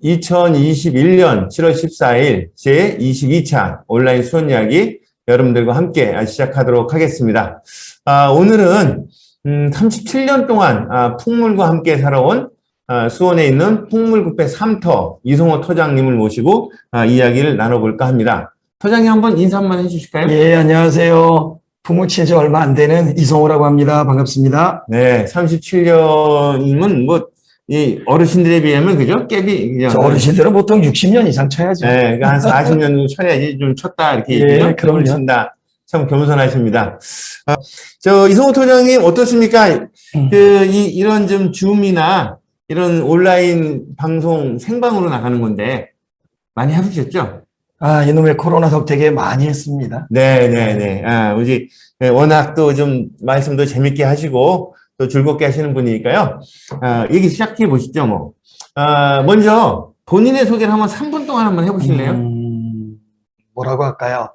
2021년 7월 14일 제22차 온라인 수원 이야기 여러분들과 함께 시작하도록 하겠습니다. 오늘은 37년 동안 풍물과 함께 살아온 수원에 있는 풍물구패 3터 이성호 터장님을 모시고 이야기를 나눠볼까 합니다. 터장님 한번 인사 한번 해주실까요? 예, 안녕하세요. 풍물 친지 얼마 안 되는 이성호라고 합니다. 반갑습니다. 네, 37년이면 이 어르신들에 비하면 그죠? 깨비. 저 어르신들은 보통 60년 이상 쳐야죠. 네, 그러니까 한 40년 정도 쳐야지 좀 쳤다 이렇게 예, 얘기죠. 그럼요. 친다. 참 겸손하십니다. 이성호 토장님 어떻습니까? 이런 좀 줌이나 이런 온라인 방송 생방으로 나가는 건데 많이 해보셨죠? 이놈의 코로나 덕택에 많이 했습니다. 네. 우리 워낙 또 좀 말씀도 재밌게 하시고 또 즐겁게 하시는 분이니까요. 얘기 시작해 보시죠, 뭐. 먼저 본인의 소개를 한번 3분 동안 한번 해보실래요? 뭐라고 할까요?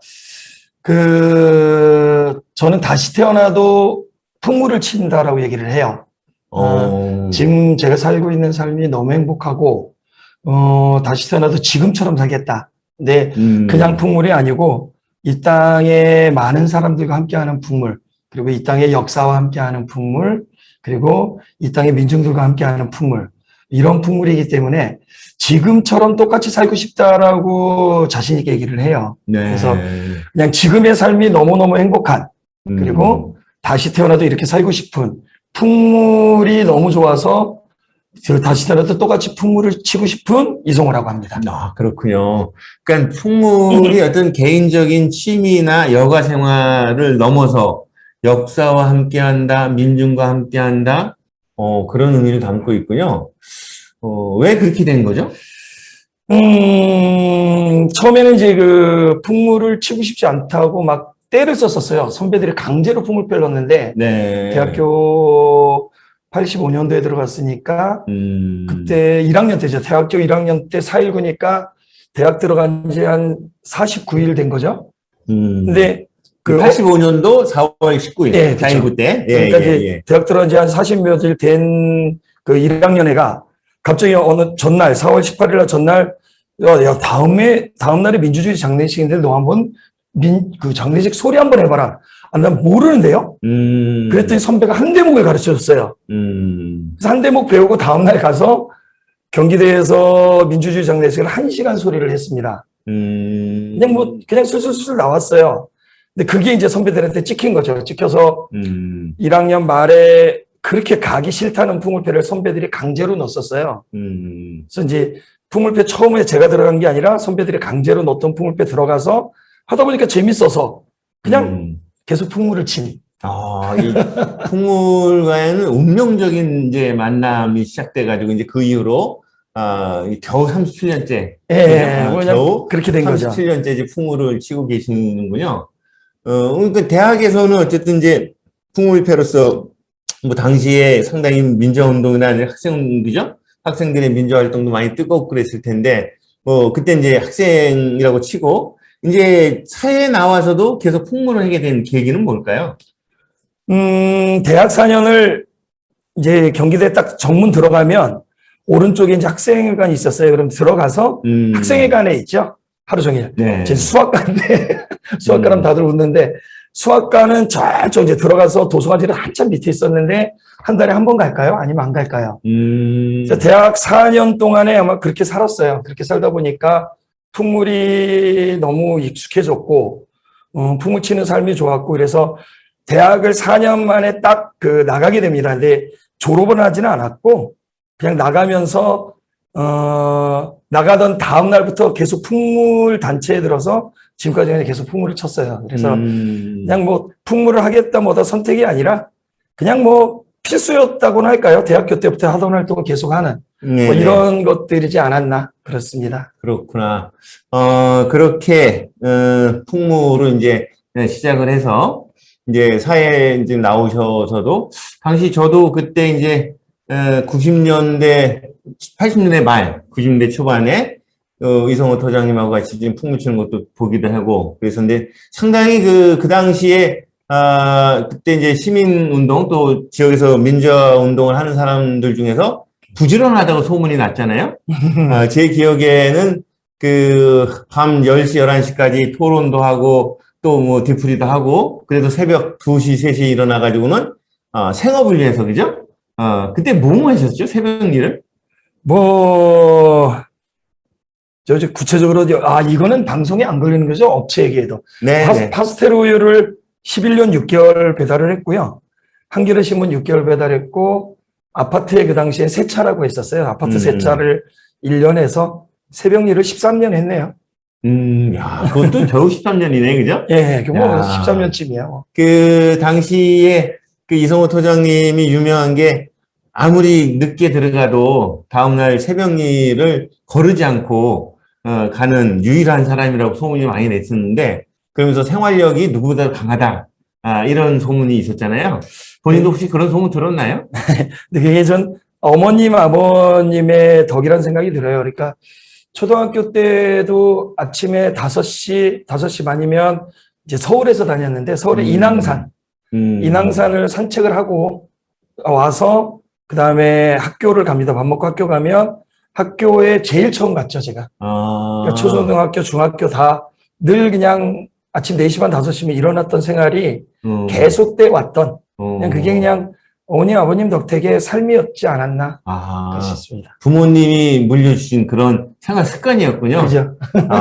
저는 다시 태어나도 풍물을 친다라고 얘기를 해요. 지금 제가 살고 있는 삶이 너무 행복하고, 다시 태어나도 지금처럼 살겠다. 근데 그냥 풍물이 아니고, 이 땅에 많은 사람들과 함께하는 풍물, 그리고 이 땅의 역사와 함께하는 풍물, 그리고 이 땅의 민중들과 함께하는 풍물, 이런 풍물이기 때문에 지금처럼 똑같이 살고 싶다라고 자신 있게 얘기를 해요. 네. 그래서 그냥 지금의 삶이 너무너무 행복한, 그리고 다시 태어나도 이렇게 살고 싶은 풍물이 너무 좋아서 다시 태어나도 똑같이 풍물을 치고 싶은 이성호라고 합니다. 그렇군요. 그러니까 풍물이 어떤 개인적인 취미나 여가 생활을 넘어서 역사와 함께한다, 민중과 함께한다, 그런 의미를 담고 있군요. 왜 그렇게 된 거죠? 처음에는 이제 풍물을 치고 싶지 않다고 막 떼를 썼었어요. 선배들이 강제로 풍물패를 넣었는데, 네. 대학교 85년도에 들어갔으니까, 그때 1학년 때죠. 대학교 1학년 때 4.19니까 대학 들어간 지 한 49일 된 거죠. 근데 85년도 4월 19일. 예, 4.19 때. 그러니까 이제 대학 들어간 지 한 40몇일 된 1학년 애가 갑자기 어느 전날, 4월 18일 날 전날, 다음 날에 민주주의 장례식인데 너 한번 장례식 소리 한번 해봐라. 난 모르는데요? 그랬더니 선배가 한 대목을 가르쳐 줬어요. 그래서 한 대목 배우고 다음날 가서 경기도에서 민주주의 장례식을 1시간 소리를 했습니다. 그냥 술술술 나왔어요. 근데 그게 이제 선배들한테 찍힌 거죠. 찍혀서 1학년 말에 그렇게 가기 싫다는 풍물패를 선배들이 강제로 넣었었어요. 그래서 이제 풍물패 처음에 제가 들어간 게 아니라 선배들이 강제로 넣었던 풍물패 들어가서 하다 보니까 재밌어서 그냥 계속 풍물을 치니. 이 풍물과는 운명적인 이제 만남이 시작돼가지고 이제 그 이후로 겨우 37년째. 그냥 그렇게 된 거죠. 37년째 이제 풍물을 치고 계시는군요. 그러니까 대학에서는 어쨌든 이제 풍물패로서 당시에 상당히 민주화운동이나 학생들이죠? 학생들의 민주화활동도 많이 뜨겁고 그랬을 텐데, 그때 이제 학생이라고 치고, 이제 사회에 나와서도 계속 풍물을 하게 된 계기는 뭘까요? 대학 4년을 이제 경기도에 딱 정문 들어가면 오른쪽에 이제 학생회관이 있었어요. 그럼 들어가서 학생회관에 있죠. 하루 종일. 네. 제 수학과인데, 수학과라면 다들 웃는데, 수학과는 저쪽 이제 들어가서 도서관실은 한참 밑에 있었는데, 한 달에 한 번 갈까요? 아니면 안 갈까요? 그래서 대학 4년 동안에 아마 그렇게 살았어요. 그렇게 살다 보니까 풍물이 너무 익숙해졌고, 풍물 치는 삶이 좋았고, 그래서 대학을 4년 만에 딱 나가게 됩니다. 근데 졸업은 하지는 않았고, 그냥 나가면서, 나가던 다음 날부터 계속 풍물 단체에 들어서 지금까지 그냥 계속 풍물을 쳤어요. 그래서 그냥 풍물을 하겠다 뭐다 선택이 아니라 그냥 필수였다고나 할까요? 대학교 때부터 하던 활동을 계속 하는 이런 것들이지 않았나 그렇습니다. 그렇구나. 그렇게 풍물을 이제 시작을 해서 이제 사회에 이제 나오셔서도 당시 저도 그때 이제 90년대 80년대 말 90년대 초반에 이성호 터장님하고 같이 지금 풍물 치는 것도 보기도 하고 그래서인데 상당히 그 당시에 그때 이제 시민운동 또 지역에서 민주화 운동을 하는 사람들 중에서 부지런하다고 소문이 났잖아요. 제 기억에는 그 밤 10시, 11시까지 토론도 하고 또 뭐 뒤풀이도 하고 그래도 새벽 2시, 3시에 일어나가지고는 생업을 위해서 그죠? 그때 뭐 하셨죠? 새벽 일을? 뭐, 저 구체적으로, 이거는 방송에 안 걸리는 거죠? 업체 얘기해도. 네. 파스텔 우유를 11년 6개월 배달을 했고요. 한겨레 신문 6개월 배달했고, 아파트에 그 당시에 세차라고 했었어요. 아파트 세차를 1년 해서 새벽 일을 13년 했네요. 야, 그것도 겨우 13년이네, 그죠? 예, 뭐 야. 13년쯤이야. 그 당시에 그 이성호 토장님이 유명한 게 아무리 늦게 들어가도 다음날 새벽 일을 거르지 않고 가는 유일한 사람이라고 소문이 많이 냈었는데 그러면서 생활력이 누구보다 강하다. 이런 소문이 있었잖아요. 본인도 혹시 그런 소문 들었나요? 근데 그게 전 어머님, 아버님의 덕이라는 생각이 들어요. 그러니까 초등학교 때도 아침에 5시 반이면 이제 서울에서 다녔는데 서울의 인왕산을 산책을 하고 와서 그 다음에 학교를 갑니다. 밥 먹고 학교 가면 학교에 제일 처음 갔죠, 제가. 그러니까 초중등학교, 중학교 다 늘 그냥 아침 4시 반, 5시면 일어났던 생활이 계속돼 왔던 그냥 그게 그냥 어머니, 아버님 덕택의 삶이었지 않았나 싶습니다. 부모님이 물려주신 그런 생활 습관이었군요. 그죠?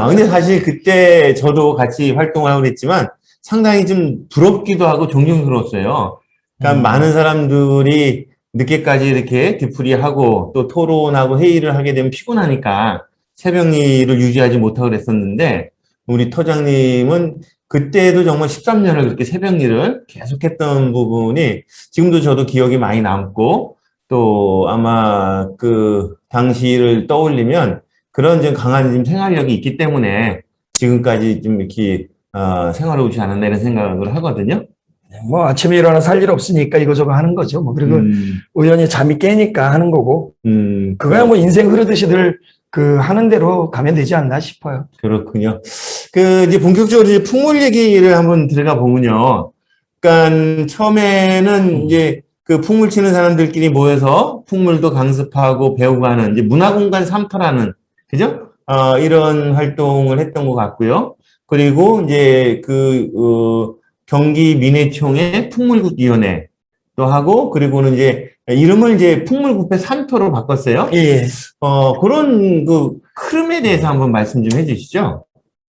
근데 사실 그때 저도 같이 활동하고 그랬지만 상당히 좀 부럽기도 하고 존경스러웠어요. 그러니까 많은 사람들이 늦게까지 이렇게 뒤풀이하고 또 토론하고 회의를 하게 되면 피곤하니까 새벽 일을 유지하지 못하고 그랬었는데 우리 토장님은 그때도 정말 13년을 그렇게 새벽 일을 계속했던 부분이 지금도 저도 기억이 많이 남고 또 아마 그 당시를 떠올리면 그런 좀 강한 좀 생활력이 있기 때문에 지금까지 좀 이렇게 생활해 오지 않았나 이런 생각을 하거든요. 뭐 아침에 일어나 살 일 없으니까 이거저거 하는 거죠. 뭐 그리고 우연히 잠이 깨니까 하는 거고 그거야 뭐 인생 흐르듯이 늘 하는 대로 가면 되지 않나 싶어요. 그렇군요. 이제 본격적으로 이제 풍물 얘기를 한번 들어가 보면요. 그러니까 처음에는 이제 그 풍물 치는 사람들끼리 모여서 풍물도 강습하고 배우고 하는 이제 문화공간 삼터라는 그죠? 이런 활동을 했던 것 같고요. 그리고 이제 경기 민회총의 풍물국위원회도 하고 그리고는 이제 이름을 이제 풍물국회 삼터로 바꿨어요. 예. 그런 흐름에 대해서 한번 말씀 좀 해주시죠.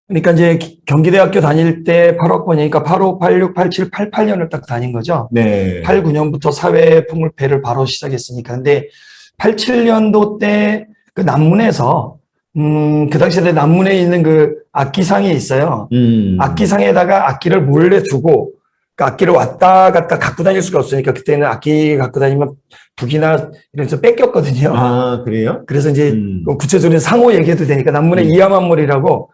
그러니까 이제 경기대학교 다닐 때 8학번이니까 85, 86, 87, 88년을 딱 다닌 거죠. 네. 89년부터 사회 풍물패를 바로 시작했으니까. 근데 87년도 때 그 남문에서 그 당시에 남문에 있는 그 악기상이 있어요. 악기상에다가 악기를 몰래 두고 그 악기를 왔다 갔다 갖고 다닐 수가 없으니까 그때는 악기 갖고 다니면 북이나 이러면서 뺏겼거든요. 그래요? 그래서 이제 구체적인 상호 얘기해도 되니까 남문의 이하만몰이라고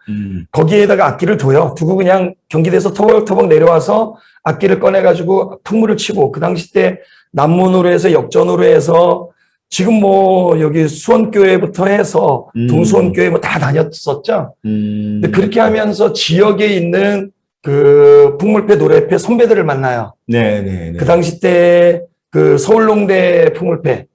거기에다가 악기를 둬요. 두고 그냥 경기대에서 터벅터벅 내려와서 악기를 꺼내가지고 풍물을 치고 그 당시 때 남문으로 해서 역전으로 해서 지금 뭐 여기 수원교회부터 해서 동수원교회 뭐 다 다녔었죠. 근데 그렇게 하면서 지역에 있는 그 풍물패 노래패 선배들을 만나요. 네. 그 당시 때 그 서울농대 풍물패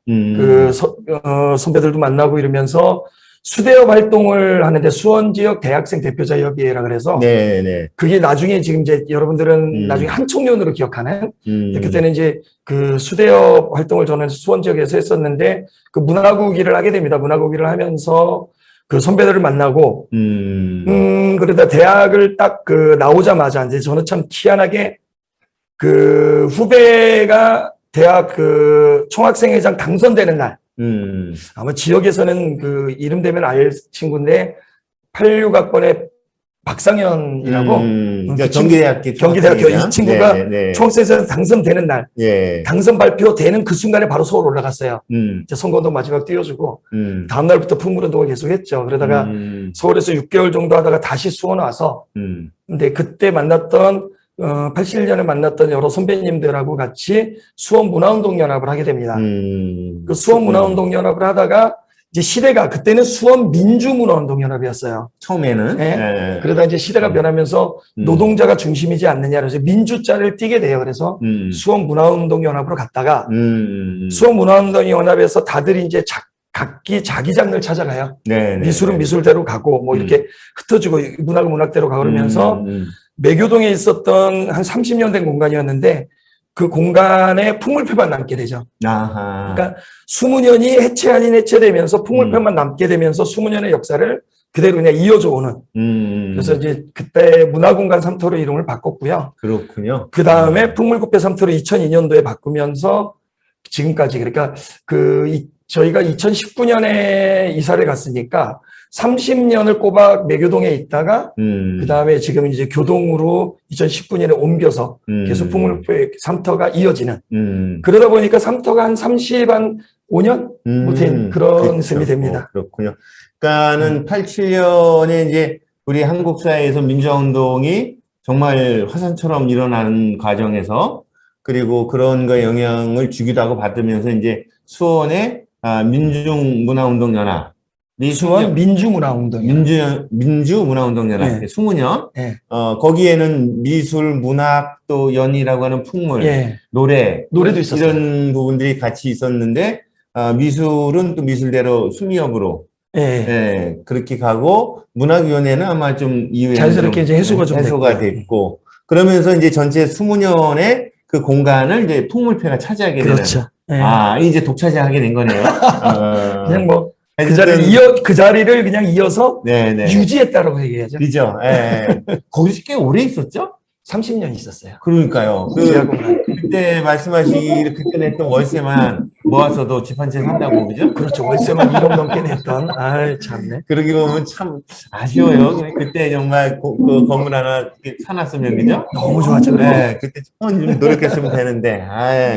선배들도 만나고 이러면서 수대업 활동을 하는데 수원 지역 대학생 대표자 협의회라 그래서 네. 그게 나중에 지금 이제 여러분들은 나중에 한총련으로 기억하는 그때는 이제 그 수대업 활동을 저는 수원 지역에서 했었는데 그 문화국 일을 하게 됩니다. 문화국 일을 하면서 그 선배들을 만나고 그러다 대학을 딱 나오자마자 이제 저는 참 희한하게 그 후배가 대학 총학생회장 당선되는 날 아마 지역에서는 그 이름 되면 알 친구인데 86학번에 박상현이라고 그러니까 경기대학교 이 친구가 총학생회장 당선되는 날 당선 발표되는 그 순간에 바로 서울 올라갔어요. 이제 선거도 마지막 띄워주고 다음 날부터 풍물운동을 계속했죠. 그러다가 서울에서 6개월 정도 하다가 다시 수원 와서 근데 그때 만났던 81년에 만났던 여러 선배님들하고 같이 수원문화운동연합을 하게 됩니다. 그 수원문화운동연합을 하다가 이제 시대가 그때는 수원 민주문화운동연합이었어요. 처음에는. 네. 예. 그러다 이제 시대가 변하면서 노동자가 중심이지 않느냐 그래서 민주자를 띠게 돼요. 그래서 수원 문화운동연합으로 갔다가 수원 문화운동연합에서 다들 이제 각기 자기 장르를 찾아가요. 네, 미술은 미술대로 가고 뭐 이렇게 흩어지고 문학은 문학대로 가고 그러면서 매교동에 있었던 한 30년 된 공간이었는데 그 공간에 풍물패만 남게 되죠. 아하. 그러니까 20년이 해체 아닌 해체되면서 풍물패만 남게 되면서 20년의 역사를 그대로 그냥 이어져 오는. 그래서 이제 그때 문화공간 삼터로 이름을 바꿨고요. 그렇군요. 그 다음에 풍물구패 삼터로 2002년도에 바꾸면서 지금까지 그러니까 저희가 2019년에 이사를 갔으니까 30년을 꼬박 매교동에 있다가 그 다음에 지금 이제 교동으로 2019년에 옮겨서 계속 풍물구패 삼터가 이어지는 그러다 보니까 삼터가 한 35년 못한 그런 그렇죠. 셈이 됩니다. 그렇군요. 그러니까는 87년에 이제 우리 한국 사회에서 민주화운동이 정말 화산처럼 일어나는 과정에서 그리고 그런 거에 영향을 주기도 하고 받으면서 이제 수원의 민중문화운동연합 수원 민주문화운동연합 민주문화운동연합 네. 20년 네. 거기에는 미술, 문학 또 연이라고 하는 풍물, 예. 노래도 있었어요. 이런 부분들이 같이 있었는데 미술은 또 미술대로 수미역으로 예. 예, 그렇게 가고 문학위원회는 아마 좀 이후에 자연스럽게 이제 해소가 좀 됐고 그러면서 이제 전체 20년의 그 공간을 이제 풍물패가 차지하게 그렇죠. 되는 예. 이제 독차지하게 된 거네요. 그냥 뭐 그 하여튼 자리를 그냥 이어서 네네. 유지했다라고 얘기하죠. 그죠. 예. 거기서 꽤 오래 있었죠? 30년 있었어요. 그러니까요. 그때 말씀하신 그때 냈던 월세만 모아서도 집 한 채 산다고 그죠? 그렇죠. 월세만 1억 넘게 냈던. 아이 참네. 그러기 보면 참 아쉬워요. 그때 정말 그 건물 하나 사놨으면 그죠? 너무 좋았죠. 네, 그때 좀 노력했으면 되는데.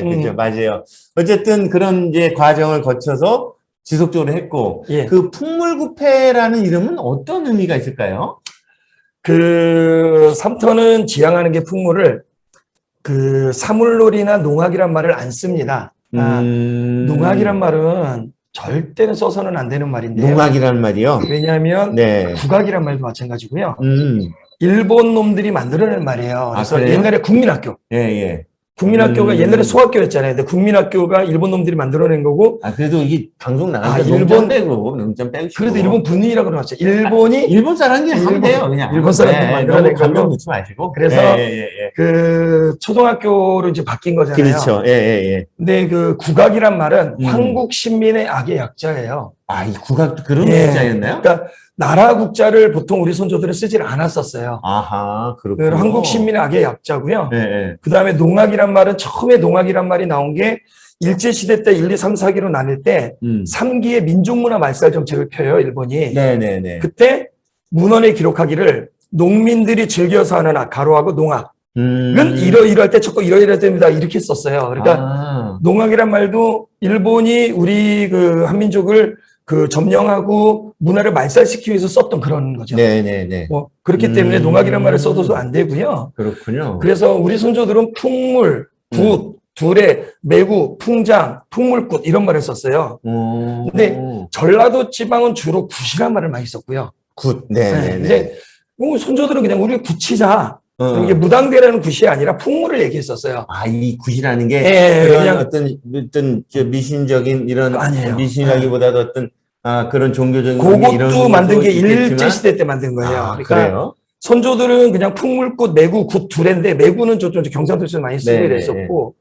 그죠. 맞아요. 어쨌든 그런 이제 과정을 거쳐서 지속적으로 했고 예. 그 풍물구패라는 이름은 어떤 의미가 있을까요? 삼터는 지향하는 게 풍물을 사물놀이나 농악이란 말을 안 씁니다. 농악이란 말은 절대는 써서는 안 되는 말인데요. 농악이란 말이요? 왜냐하면 네. 국악이란 말도 마찬가지고요. 일본 놈들이 만들어낸 말이에요. 그래서 옛날에 국민학교. 예. 국민학교가 옛날에 소학교였잖아요. 근데 국민학교가 일본 놈들이 만들어낸 거고. 그래도 이게 방송 나가니까 일본 빼고 농점 빼고. 그래도 일본 분위라고 나왔죠. 일본 사람이 하면 돼요, 그냥. 일본 사람들이 만들어낸 거고. 감정 넣지 마시고. 그래서 초등학교로 이제 바뀐 거잖아요. 그렇죠. 예. 근데 국악이란 말은 한국 신민의 악의 약자예요. 이 국악도 그런 약자였나요? 그러니까 나라 국자를 보통 우리 선조들은 쓰질 않았었어요. 아하, 그렇군요. 한국 신민의 악의 약자고요. 네. 그 다음에 농악이란 말은 처음에 농악이란 말이 나온 게 일제시대 때 1, 2, 3, 4기로 나눌 때 3기의 민족문화 말살 정책을 펴요, 일본이. 네네네. 그때 문헌에 기록하기를 농민들이 즐겨서 하는 악, 가로하고 농악은 이러이러할 때 쳤고 이러이러할 때입니다. 이렇게 썼어요. 그러니까 농악이란 말도 일본이 우리 한민족을 점령하고 문화를 말살시키기 위해서 썼던 그런 거죠. 네네네. 그렇기 때문에 농악이란 말을 써도 안 되고요. 그렇군요. 그래서 우리 선조들은 풍물, 굿, 두레, 매구, 풍장, 풍물굿 이런 말을 썼어요. 근데 전라도 지방은 주로 굿이란 말을 많이 썼고요. 굿, 네네네. 이제 선조들은 그냥 우리 굿이자 이게 무당대라는 굿이 아니라 풍물을 얘기했었어요. 이 굿이라는 게 그냥 어떤 미신적인 이런 아니에요. 미신이라기보다도 어떤 그런 종교적인 그것도 만든 게 일제시대 때 만든 거예요. 그러니까 그래요? 선조들은 그냥 풍물굿, 매구, 굿 두레인데 매구는 저쪽 경상도에서 많이 쓰고 이랬었고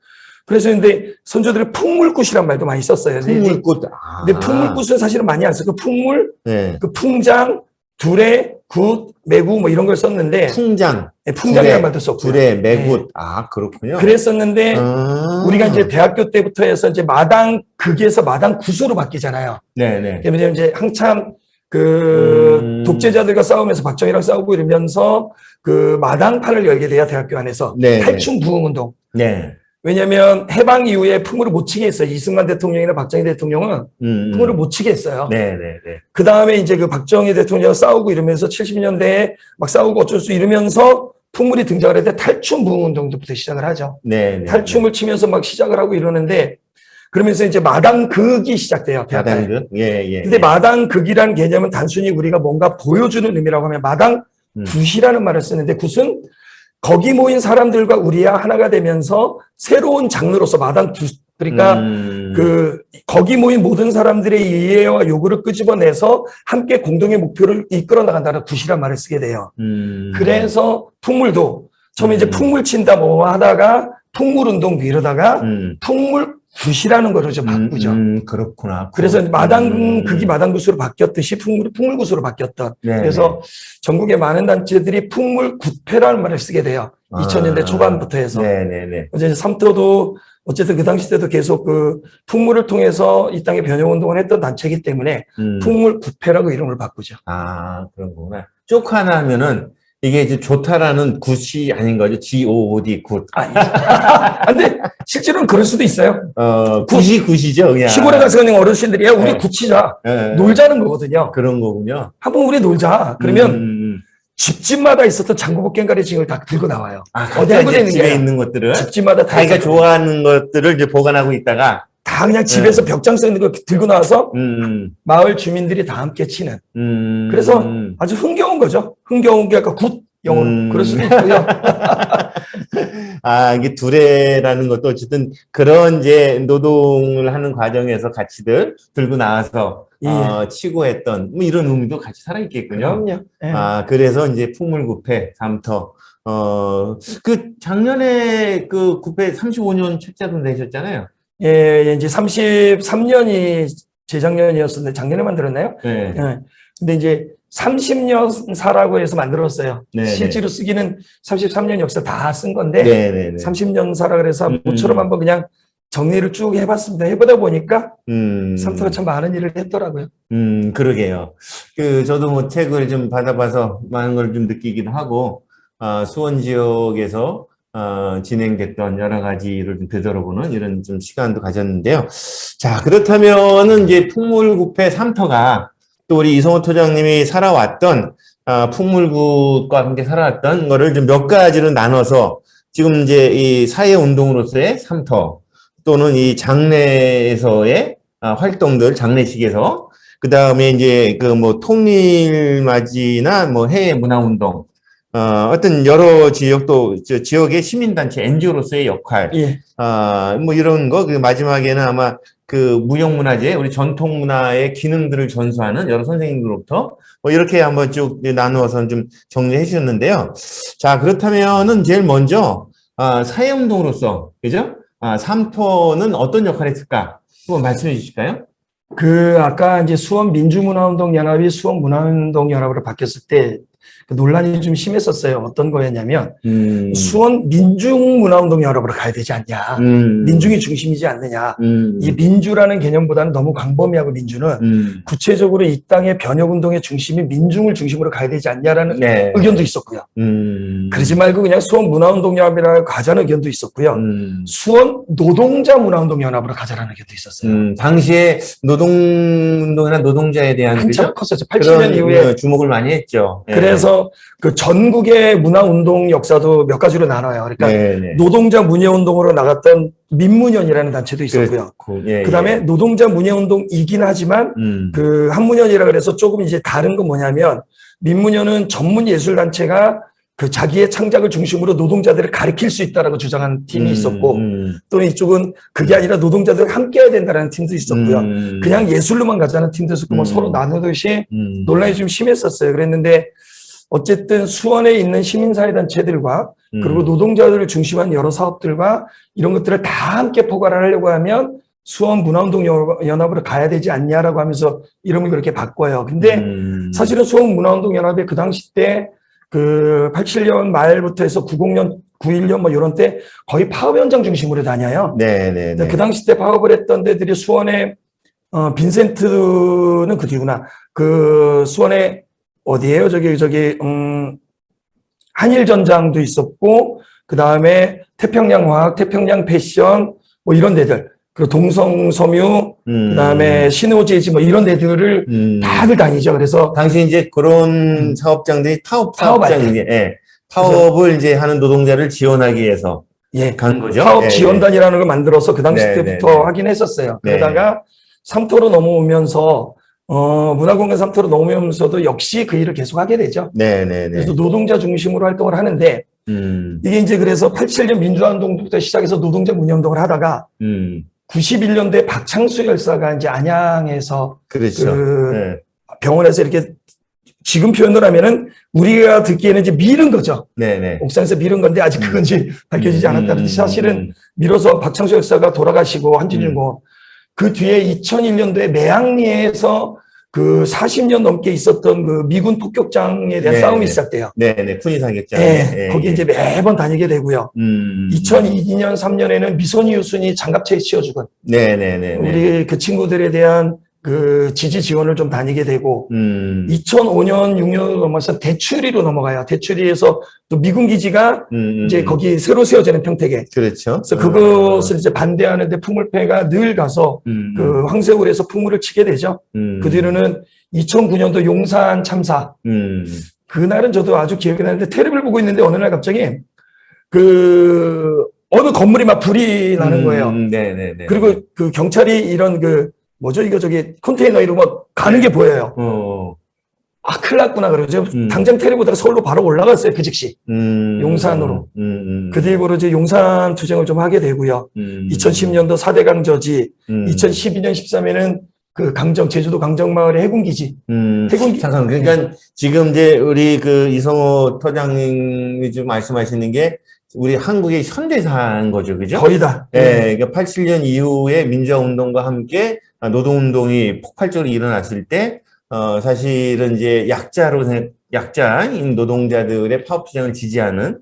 그래서 근데 선조들이 풍물굿이란 말도 많이 썼어요. 풍물굿. 근데 풍물굿은 사실은 많이 안 쓰고 풍물, 풍장, 두레, 굿, 매구 뭐 이런 걸 썼는데 풍장이라는 말도 썼고 두레, 매굿. 그렇군요. 그랬었는데 우리가 이제 대학교 때부터 해서 이제 극에서 마당 굿으로 바뀌잖아요. 네네. 왜냐면 이제 한참 독재자들과 싸우면서 박정희랑 싸우고 이러면서 마당판을 열게 돼요, 대학교 안에서. 탈춤 부흥운동. 네. 왜냐면 해방 이후에 풍물을 못 치게 했어요. 이승만 대통령이나 박정희 대통령은 풍물을 못 치게 했어요. 그 다음에 이제 박정희 대통령과 싸우고 이러면서 70년대에 막 싸우고 어쩔 수 이러면서 풍물이 등장을 했는데 탈춤 부흥운동부터 시작을 하죠. 탈춤을 치면서 막 시작을 하고 이러는데 그러면서 이제 마당극이 시작돼요. 대학가에. 마당극? 예, 예. 근데 예. 마당극이라는 개념은 단순히 우리가 뭔가 보여주는 의미라고 하면 마당굿이라는 말을 쓰는데 굿은 거기 모인 사람들과 우리야 하나가 되면서 새로운 장르로서 마당굿, 그러니까 거기 모인 모든 사람들의 이해와 요구를 끄집어내서 함께 공동의 목표를 이끌어 나간다는 굿이란 말을 쓰게 돼요. 그래서 풍물도 처음에 이제 풍물 친다 뭐 하다가 풍물운동 이러다가 풍물굿이라는 거로 좀 바꾸죠. 그렇구나. 그래서 마당극이 마당굿으로 바뀌었듯이 풍물이 풍물굿으로 바뀌었던. 네, 그래서 전국의 많은 단체들이 풍물굿회라는 말을 쓰게 돼요. 2000년대 초반부터 해서. 네네네. 이제 삼터도 어쨌든 그 당시 때도 계속 그 풍물을 통해서 이 땅에 변형운동을 했던 단체이기 때문에 풍물굿회라고 이름을 바꾸죠. 아, 그런 거구나. 쪽 하나 하면은 이게 이제 좋다라는 굿이 아닌 거죠. GOOD, 굿. 근데 실제로는 그럴 수도 있어요. 굿이 굿이죠, 그냥. 시골에 가서 그냥 어르신들이, 야, 우리 네. 굿이자. 네. 놀자는 거거든요. 그런 거군요. 한번 우리 놀자. 그러면 집집마다 있었던 장구복갱가리 징을 다 들고 나와요. 어디 한 군데 있는 게 집에 아니라 있는 것들을 집집마다 다 자기가 있었거든요. 좋아하는 것들을 이제 보관하고 있다가 다 그냥 집에서 벽장 써 있는 거 들고 나와서 마을 주민들이 다 함께 치는. 그래서 아주 흥겨운 거죠. 흥겨운 게 아까 굿 영어로 그럴 수도 있고요. 아, 이게 두레라는 것도 어쨌든 그런 이제 노동을 하는 과정에서 같이들 들고 나와서 치고 했던 뭐 이런 의미도 같이 살아있겠군요. 그럼요. 예. 아, 그래서 이제 풍물구패, 삼터. 그 작년에 그 구패 35년 책자도 내셨잖아요. 예, 이제 33년이 재작년이었었는데 작년에 만들었나요? 네. 예. 근데 이제 30년사라고 해서 만들었어요. 네네. 실제로 쓰기는 33년 역사 다 쓴 건데 네네네. 30년사라 그래서 모처럼 한번 그냥 정리를 쭉 해봤습니다. 해보다 보니까 삼터가 참 많은 일을 했더라고요. 그러게요. 저도 뭐 책을 좀 받아봐서 많은 걸 좀 느끼기도 하고, 수원 지역에서, 진행됐던 여러 가지를 좀 되돌아보는 이런 좀 시간도 가졌는데요. 자, 그렇다면은 이제 풍물구패 삼터가 또 우리 이성호 토장님이 살아왔던, 풍물굿과 함께 살아왔던 거를 좀 몇 가지로 나눠서 지금 이제 이 사회운동으로서의 삼터 또는 이 장례에서의 활동들, 장례식에서 그 다음에 이제 그 뭐 통일맞이나 뭐 해외 문화운동, 어떤 여러 지역도 지역의 시민단체 NGO로서의 역할, 예. 뭐 이런 거, 그 마지막에는 아마 그 무형문화재, 우리 전통문화의 기능들을 전수하는 여러 선생님들로부터 뭐 이렇게 한번 쭉 나누어서 좀 정리해 주셨는데요. 자, 그렇다면은 제일 먼저, 사회운동으로서, 그죠? 삼터는 어떤 역할을 했을까? 한번 말씀해 주실까요? 아까 이제 수원 민주문화운동연합이 수원 문화운동연합으로 바뀌었을 때 그 논란이 좀 심했었어요. 어떤 거였냐면, 수원 민중문화운동연합으로 가야 되지 않냐. 민중이 중심이지 않느냐. 이 민주라는 개념보다는 너무 광범위하고 민주는 구체적으로 이 땅의 변혁운동의 중심이 민중을 중심으로 가야 되지 않냐라는 네. 의견도 있었고요. 그러지 말고 그냥 수원 문화운동연합이라고 가자는 의견도 있었고요. 수원 노동자문화운동연합으로 가자라는 의견도 있었어요. 당시에 노동운동이나 노동자에 대한 한참 컸었죠. 87년 그런 이후에. 주목을 많이 했죠. 예. 그래서 그 전국의 문화운동 역사도 몇 가지로 나눠요. 그러니까 네네. 노동자 문예운동으로 나갔던 민문연이라는 단체도 있었고요. 예, 그다음에 노동자 문예운동이긴 하지만 그 한문연이라 그래서 조금 이제 다른 건 뭐냐면 민문연은 전문 예술 단체가 그 자기의 창작을 중심으로 노동자들을 가르칠 수 있다라고 주장한 팀이 있었고 또는 이쪽은 그게 아니라 노동자들 함께 해야 된다라는 팀도 있었고요. 그냥 예술로만 가자는 팀도 있었고 뭐 서로 나누듯이 논란이 좀 심했었어요. 그랬는데 어쨌든 수원에 있는 시민사회단체들과 그리고 노동자들을 중심한 여러 사업들과 이런 것들을 다 함께 포괄을 하려고 하면 수원 문화운동연합으로 가야 되지 않냐라고 하면서 이름을 그렇게 바꿔요. 근데 사실은 수원 문화운동연합이 그 당시 때 그 87년 말부터 해서 90년, 91년 뭐 이런 때 거의 파업 현장 중심으로 다녀요. 네네. 그 당시 때 파업을 했던 데들이 수원에 빈센트는 그 뒤구나. 그 수원에 어디예요? 한일전장도 있었고, 그 다음에 태평양화학, 태평양 패션, 뭐 이런 데들. 그리고 동성섬유, 그 다음에 신호재지 뭐 이런 데들을 다들 다니죠. 그래서. 당시 이제 그런 사업장들이 파업 사업장이, 예. 파업을 이제 하는 노동자를 지원하기 위해서. 예. 간 거죠. 사업 예, 지원단이라는 걸 만들어서 그 당시 네, 때부터 네, 네. 하긴 했었어요. 네. 그러다가 삼토로 넘어오면서 문화공간 삼토로 넘어오면서도 역시 그 일을 계속하게 되죠. 네, 네, 네. 그래서 노동자 중심으로 활동을 하는데 이게 이제 그래서 87년 민주화운동부터 시작해서 노동자 문화운동을 하다가 91년도에 박창수 열사가 이제 안양에서 그렇죠. 그 네, 병원에서 이렇게 지금 표현을 하면은 우리가 듣기에는 이제 밀은 거죠. 네, 네. 옥상에서 밀은 건데 아직 그건지 밝혀지지 않았다는데 사실은 밀어서 박창수 열사가 돌아가시고 한진일보 그 뒤에 2001년도에 매항리에서 그 40년 넘게 있었던 그 미군 폭격장에 대한 네, 싸움이 네. 시작돼요. 네, 네. 군의 사격장. 예, 거기 이제 매번 다니게 되고요. 2002년, 3년에는 미선희 유순이 장갑차에 씌워 죽은 네, 네, 네, 네. 우리 그 친구들에 대한 그 지지 지원을 좀 다니게 되고 2005년, 6년 넘어서 대추리로 넘어가요. 대추리에서 또 미군 기지가 이제 거기 새로 세워지는 평택에. 그렇죠. 그래서 그것을 이제 반대하는데 풍물패가 늘 가서 그 황새울에서 풍물을 치게 되죠. 그 뒤로는 2009년도 용산 참사. 그날은 저도 아주 기억이 나는데 테레비를 보고 있는데 어느 날 갑자기 그 어느 건물이 막 불이 나는 거예요. 네, 네, 네. 그리고 그 경찰이 이런 그 뭐죠? 이거 저기 컨테이너로 막 가는 게 보여요. 아, 큰일 났구나. 그러죠. 당장 테레비 보다가 서울로 바로 올라갔어요. 그 즉시. 용산으로. 그 뒤로 이제 용산 투쟁을 좀 하게 되고요. 2010년도 4대강 저지, 2012년 13에는 그 강정, 제주도 강정마을의 해군기지. 해군기. 잠깐, 그러니까 지금 이제 우리 그 이성호 터장님이 좀 말씀하시는 게 우리 한국의 현대사인 거죠. 그죠? 거의 다. 예, 그러니까 87년 이후에 민주화운동과 함께 노동운동이 폭발적으로 일어났을 때, 사실은 이제 약자인 노동자들의 파업투쟁을 지지하는,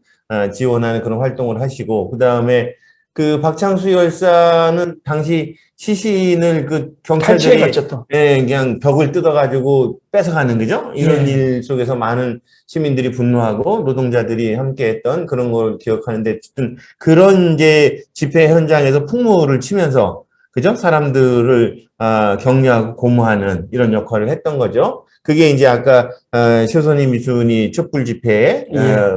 지원하는 그런 활동을 하시고, 그 다음에 그 박창수 열사는 당시 시신을 그 경찰들이 갔죠, 또. 예, 그냥 벽을 뜯어가지고 뺏어가는 거죠. 이런 예. 일 속에서 많은 시민들이 분노하고 노동자들이 함께했던 그런 걸 기억하는데, 어쨌든 그런 이제 집회 현장에서 풍물을 치면서 그죠? 사람들을 격려하고 고무하는 이런 역할을 했던 거죠. 그게 이제 아까 시소니 미순이 촛불 집회의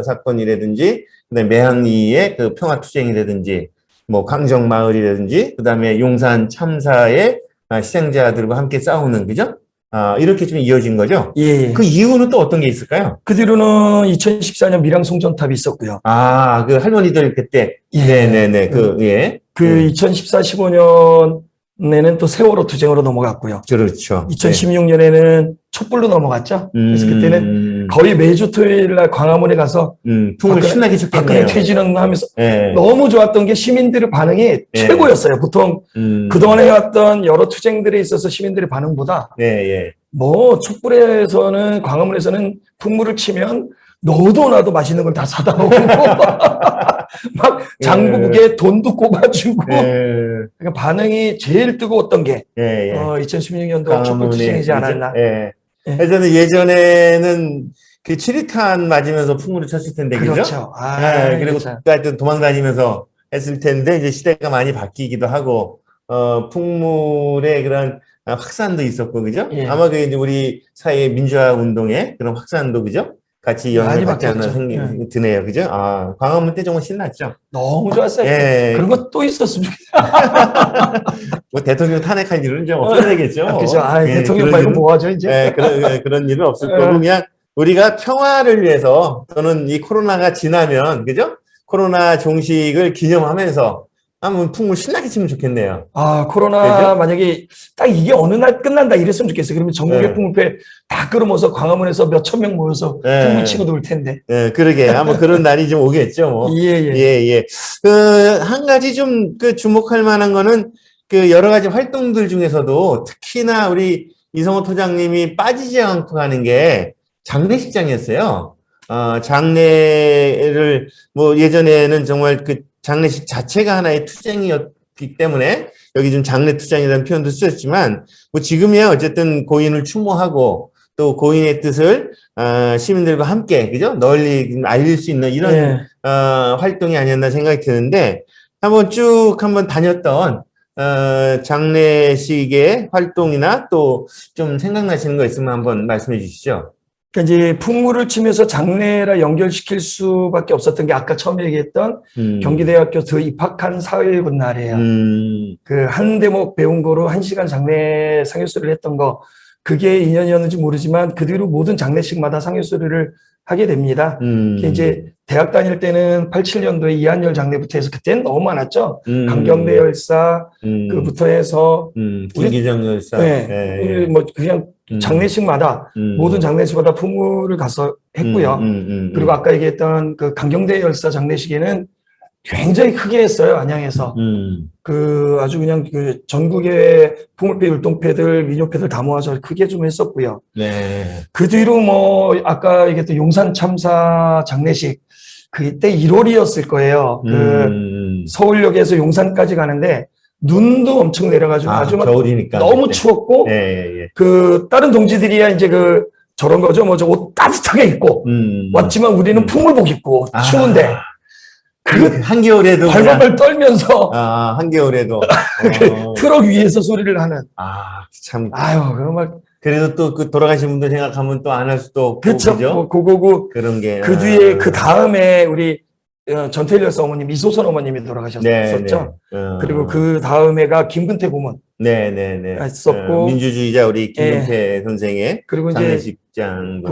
사건이라든지, 그다음에 매항리의 그 평화투쟁이라든지, 뭐 강정마을이라든지, 그다음에 용산 참사의 희생자들과 함께 싸우는 그죠? 이렇게 좀 이어진 거죠. 예. 그 이유는 또 어떤 게 있을까요? 그 뒤로는 2014년 밀양송전탑이 있었고요. 그 할머니들 그때. 예. 네네네. 예. 그 2014, 15년에는 또 세월호 투쟁으로 넘어갔고요. 그렇죠. 2016년에는 촛불로 넘어갔죠. 그래서 그때는 거의 매주 토요일 날 광화문에 가서 풍을 신나게 쳤겠네요. 박근혜 퇴진은 하면서 예. 너무 좋았던 게 시민들의 반응이 예. 최고였어요. 보통 그동안 해왔던 여러 투쟁들에 있어서 시민들의 반응보다 예. 뭐 촛불에서는 광화문에서는 풍물을 치면 너도 나도 맛있는 걸 다 사다 오고 막 장부국에 돈도 꼽아주고 그러니까 반응이 제일 뜨거웠던 게 2016년도 촛불 투쟁이지 않았나. 예전에는 그 7.2탄 맞으면서 풍물을 쳤을 텐데 그죠? 그렇죠. 그리고 하여튼 도망다니면서 했을 텐데 이제 시대가 많이 바뀌기도 하고 풍물의 그런 확산도 있었고 그죠? 예. 아마 그게 이제 우리 사회 민주화 운동의 그런 확산도 그죠? 같이 영향을 받지 않나 생각이 드네요. 그죠? 광화문 때 정말 신났죠? 너무 좋았어요. 그런 거 또 있었으면 좋겠어요. 뭐 대통령 탄핵할 일은 좀 없어야 되겠죠. 그죠. 대통령 말고 뭐 하죠, 이제? 그런 일은 없을 거고, 그냥 우리가 평화를 위해서 또는 이 코로나가 지나면, 그죠? 코로나 종식을 기념하면서 한번 풍물 신나게 치면 좋겠네요. 코로나 그죠? 만약에 딱 이게 어느 날 끝난다 이랬으면 좋겠어요. 그러면 전국의 풍물패 다 끌어모아서 광화문에서 몇천 명 모여서 풍물 치고 놀 텐데. 그러게. 아마 그런 날이 좀 오겠죠. 뭐. 예. 한 가지 좀 주목할 만한 거는 그 여러 가지 활동들 중에서도 특히나 우리 이성호 토장님이 빠지지 않고 가는 게 장례식장이었어요. 장례를 뭐 예전에는 정말 그 장례식 자체가 하나의 투쟁이었기 때문에 여기 좀 장례 투쟁이라는 표현도 쓰였지만 뭐 지금이야 어쨌든 고인을 추모하고 또 고인의 뜻을 시민들과 함께 그죠 널리 알릴 수 있는 이런 활동이 아니었나 생각이 드는데 한번 다녔던 장례식의 활동이나 또 좀 생각나시는 거 있으면 한번 말씀해 주시죠. 그러니까 이제 풍물을 치면서 장례라 연결시킬 수밖에 없었던 게 아까 처음에 얘기했던 경기대학교 입학한 4일 그날이에요. 그 한 대목 배운 거로 1시간 장례 상여수를 했던 거, 그게 인연이었는지 모르지만 그 뒤로 모든 장례식마다 상여수를 하게 됩니다. 이제 대학 다닐 때는 87년도에 이한열 장례부터 해서 그때는 너무 많았죠. 강경대 열사 그부터 해서 김기정 열사, 네, 예, 뭐 그냥 장례식마다 모든 장례식마다 풍물을 가서 했고요. 그리고 아까 얘기했던 그 강경대 열사 장례식에는 굉장히 크게 했어요, 안양에서. 그 아주 그냥 그 전국의 풍물패, 율동패들, 민요패들 다 모아서 크게 좀 했었고요. 네. 그 뒤로 뭐 아까 얘기했던 용산 참사 장례식, 그때 1월이었을 거예요. 그 서울역에서 용산까지 가는데 눈도 엄청 내려가지고 아주 막 겨울이니까 너무 그때. 추웠고, 예. 그 다른 동지들이야 이제 그 저런 거죠. 뭐 저 옷 따뜻하게 입고 왔지만 우리는 풍물복 입고 추운데 그 한겨울에도 발발발 떨면서 한겨울에도 그 트럭 위에서 소리를 하는. 참. 아유, 그거 막. 그래도 또 그 돌아가신 분들 생각하면 또 안 할 수도 없고 그쵸. 그죠? 그거고 그런 게 그 뒤에 그 다음에 우리 전태일 열사 어머님, 이소선 어머님이 돌아가셨었죠. 네. 그리고 그 다음에가 김근태 고문. 네. 했었고 민주주의자 우리 김근태 선생의 그리고 이제 장례식장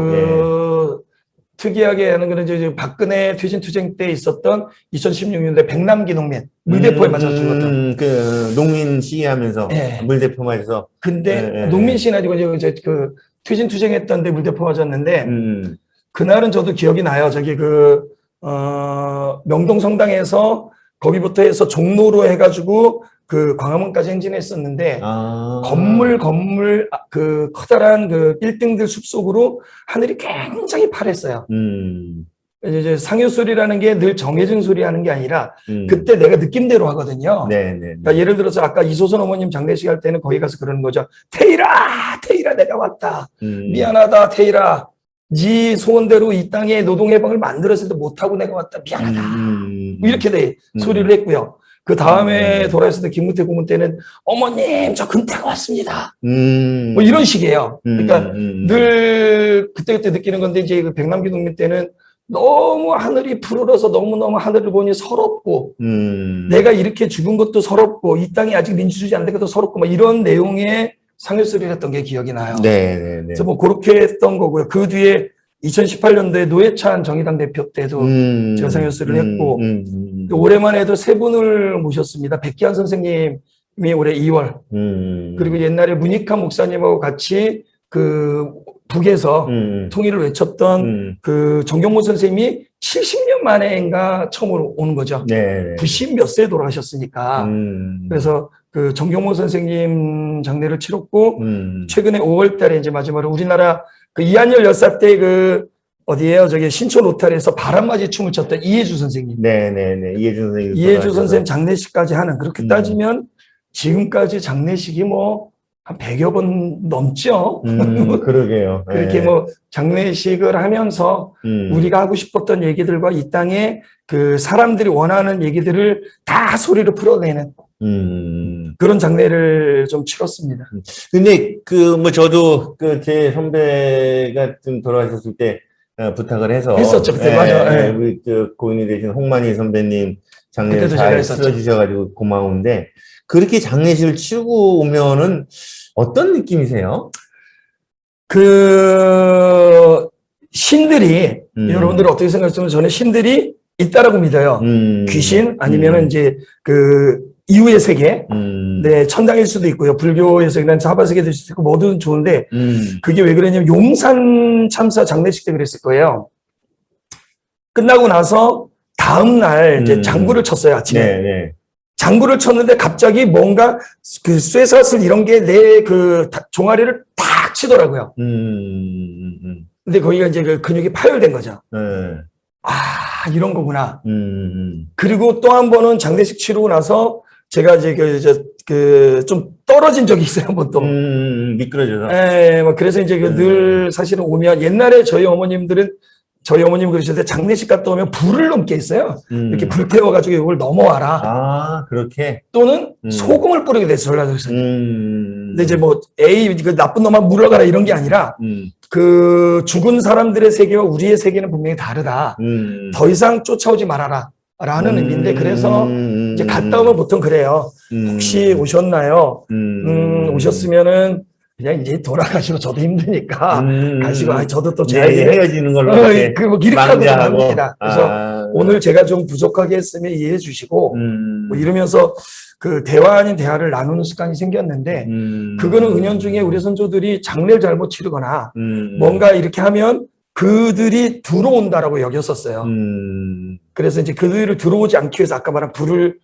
특이하게 하는 거는 이제 박근혜 퇴진투쟁 때 있었던 2016년대 백남기 농민 물대포에 맞아 죽었던 그 농민 시위하면서 물대포 맞아서 근데 농민 시위는 아니고 이제 그 퇴진투쟁했던데 물대포 맞았는데 그날은 저도 기억이 나요. 저기 명동 성당에서 거기부터 해서 종로로 해가지고 그 광화문까지 행진했었는데 건물 그 커다란 그 빌딩들 숲속으로 하늘이 굉장히 파랬어요. 이제 상여소리라는 게 늘 정해진 소리 하는 게 아니라 그때 내가 느낌대로 하거든요. 그러니까 예를 들어서 아까 이소선 어머님 장례식 할 때는 거기 가서 그러는 거죠. 태일아 내가 왔다. 미안하다 태일아. 네 소원대로 이 땅에 노동해방을 만들었을 때 못하고 내가 왔다. 미안하다. 뭐 이렇게 소리를 했고요. 그 다음에 돌아왔을 때 김근태 고문 때는 어머님 저 근태가 왔습니다. 뭐 이런 식이에요. 그러니까 늘 그때그때 느끼는 건데 이제 그 백남기 농민 때는 너무 하늘이 푸르러서 너무너무 하늘을 보니 서럽고 내가 이렇게 죽은 것도 서럽고 이 땅이 아직 민주주의 안 된 것도 서럽고 막 이런 내용의 상여소리를 했던 게 기억이 나요. 그래서 뭐 그렇게 했던 거고요. 그 뒤에 2018년도에 노회찬 정의당 대표 때도 제가 상여소리를 했고 올해만 해도 세 분을 모셨습니다. 백기환 선생님이 올해 2월 그리고 옛날에 문익환 목사님하고 같이 그 북에서 통일을 외쳤던 그 정경모 선생님이 70년 만에인가 처음으로 오는 거죠. 90 몇 세에 돌아가셨으니까. 그래서 그 정경모 선생님 장례를 치렀고 최근에 5월 달에 이제 마지막으로 우리나라 그 이한열 열사 때 그 어디에요? 저기 신촌 로타리에서 바람맞이 춤을 췄던 이해주 선생님. 이해주 선생님 장례식까지 하는 그렇게 따지면 지금까지 장례식이 뭐 한 100여 번 넘죠. 그러게요. 그렇게 뭐 장례식을 하면서 우리가 하고 싶었던 얘기들과 이 땅에 그 사람들이 원하는 얘기들을 다 소리로 풀어내는 그런 장례를 좀 치렀습니다. 근데 그 뭐 저도 그 제 선배가 좀 돌아가셨을 때 부탁을 해서 했었죠. 그때 맞아. 우리 저 고인이 되신 홍만희 선배님 장례를 잘 치러주셔가지고 고마운데 그렇게 장례식을 치르고 오면은 어떤 느낌이세요? 그 신들이 여러분들이 어떻게 생각하시면 저는 신들이 있다라고 믿어요. 귀신 아니면은 이제 그 이후의 세계, 네 천당일 수도 있고요. 불교에서 그냥 사바세계 될 수도 있고 뭐든 좋은데 그게 왜 그러냐면 용산 참사 장례식 때 그랬을 거예요. 끝나고 나서 다음 날 이제 장구를 쳤어요 아침에. 장구를 쳤는데 갑자기 뭔가 그 쇠사슬 이런 게 내 그 종아리를 탁 치더라고요. 근데 거기가 이제 그 근육이 파열된 거죠. 이런 거구나. 그리고 또 한 번은 장례식 치르고 나서 제가 이제 좀 떨어진 적이 있어요, 한 번 또. 미끄러져서. 뭐 그래서 이제 늘 사실은 오면 옛날에 저희 어머님 그러실 때 장례식 갔다 오면 불을 넘게 했어요. 이렇게 불 태워가지고 이걸 넘어와라. 그렇게? 또는 소금을 뿌리게 됐어요, 전라도에서. 근데 이제 뭐, 그 나쁜 놈아 물러가라 이런 게 아니라 그 죽은 사람들의 세계와 우리의 세계는 분명히 다르다. 더 이상 쫓아오지 말아라. 라는 의미인데, 그래서 이제 갔다 오면 보통 그래요. 혹시 오셨나요? 오셨으면은 그냥 이제 돌아가시고 저도 힘드니까 가시고, 아, 저도 또 네, 제 헤어지는 걸로 이렇게 뭐 이렇게 하고 좀 망자하고. 합니다. 그래서 오늘 제가 좀 부족하게 했으면 이해해 주시고, 뭐 이러면서 그 대화 아닌 대화를 나누는 습관이 생겼는데, 그거는 은연중에 우리 선조들이 장례를 잘못 치르거나 뭔가 이렇게 하면 그들이 들어온다라고 여겼었어요. 그래서 이제 그들을 들어오지 않기 위해서 아까 말한 불을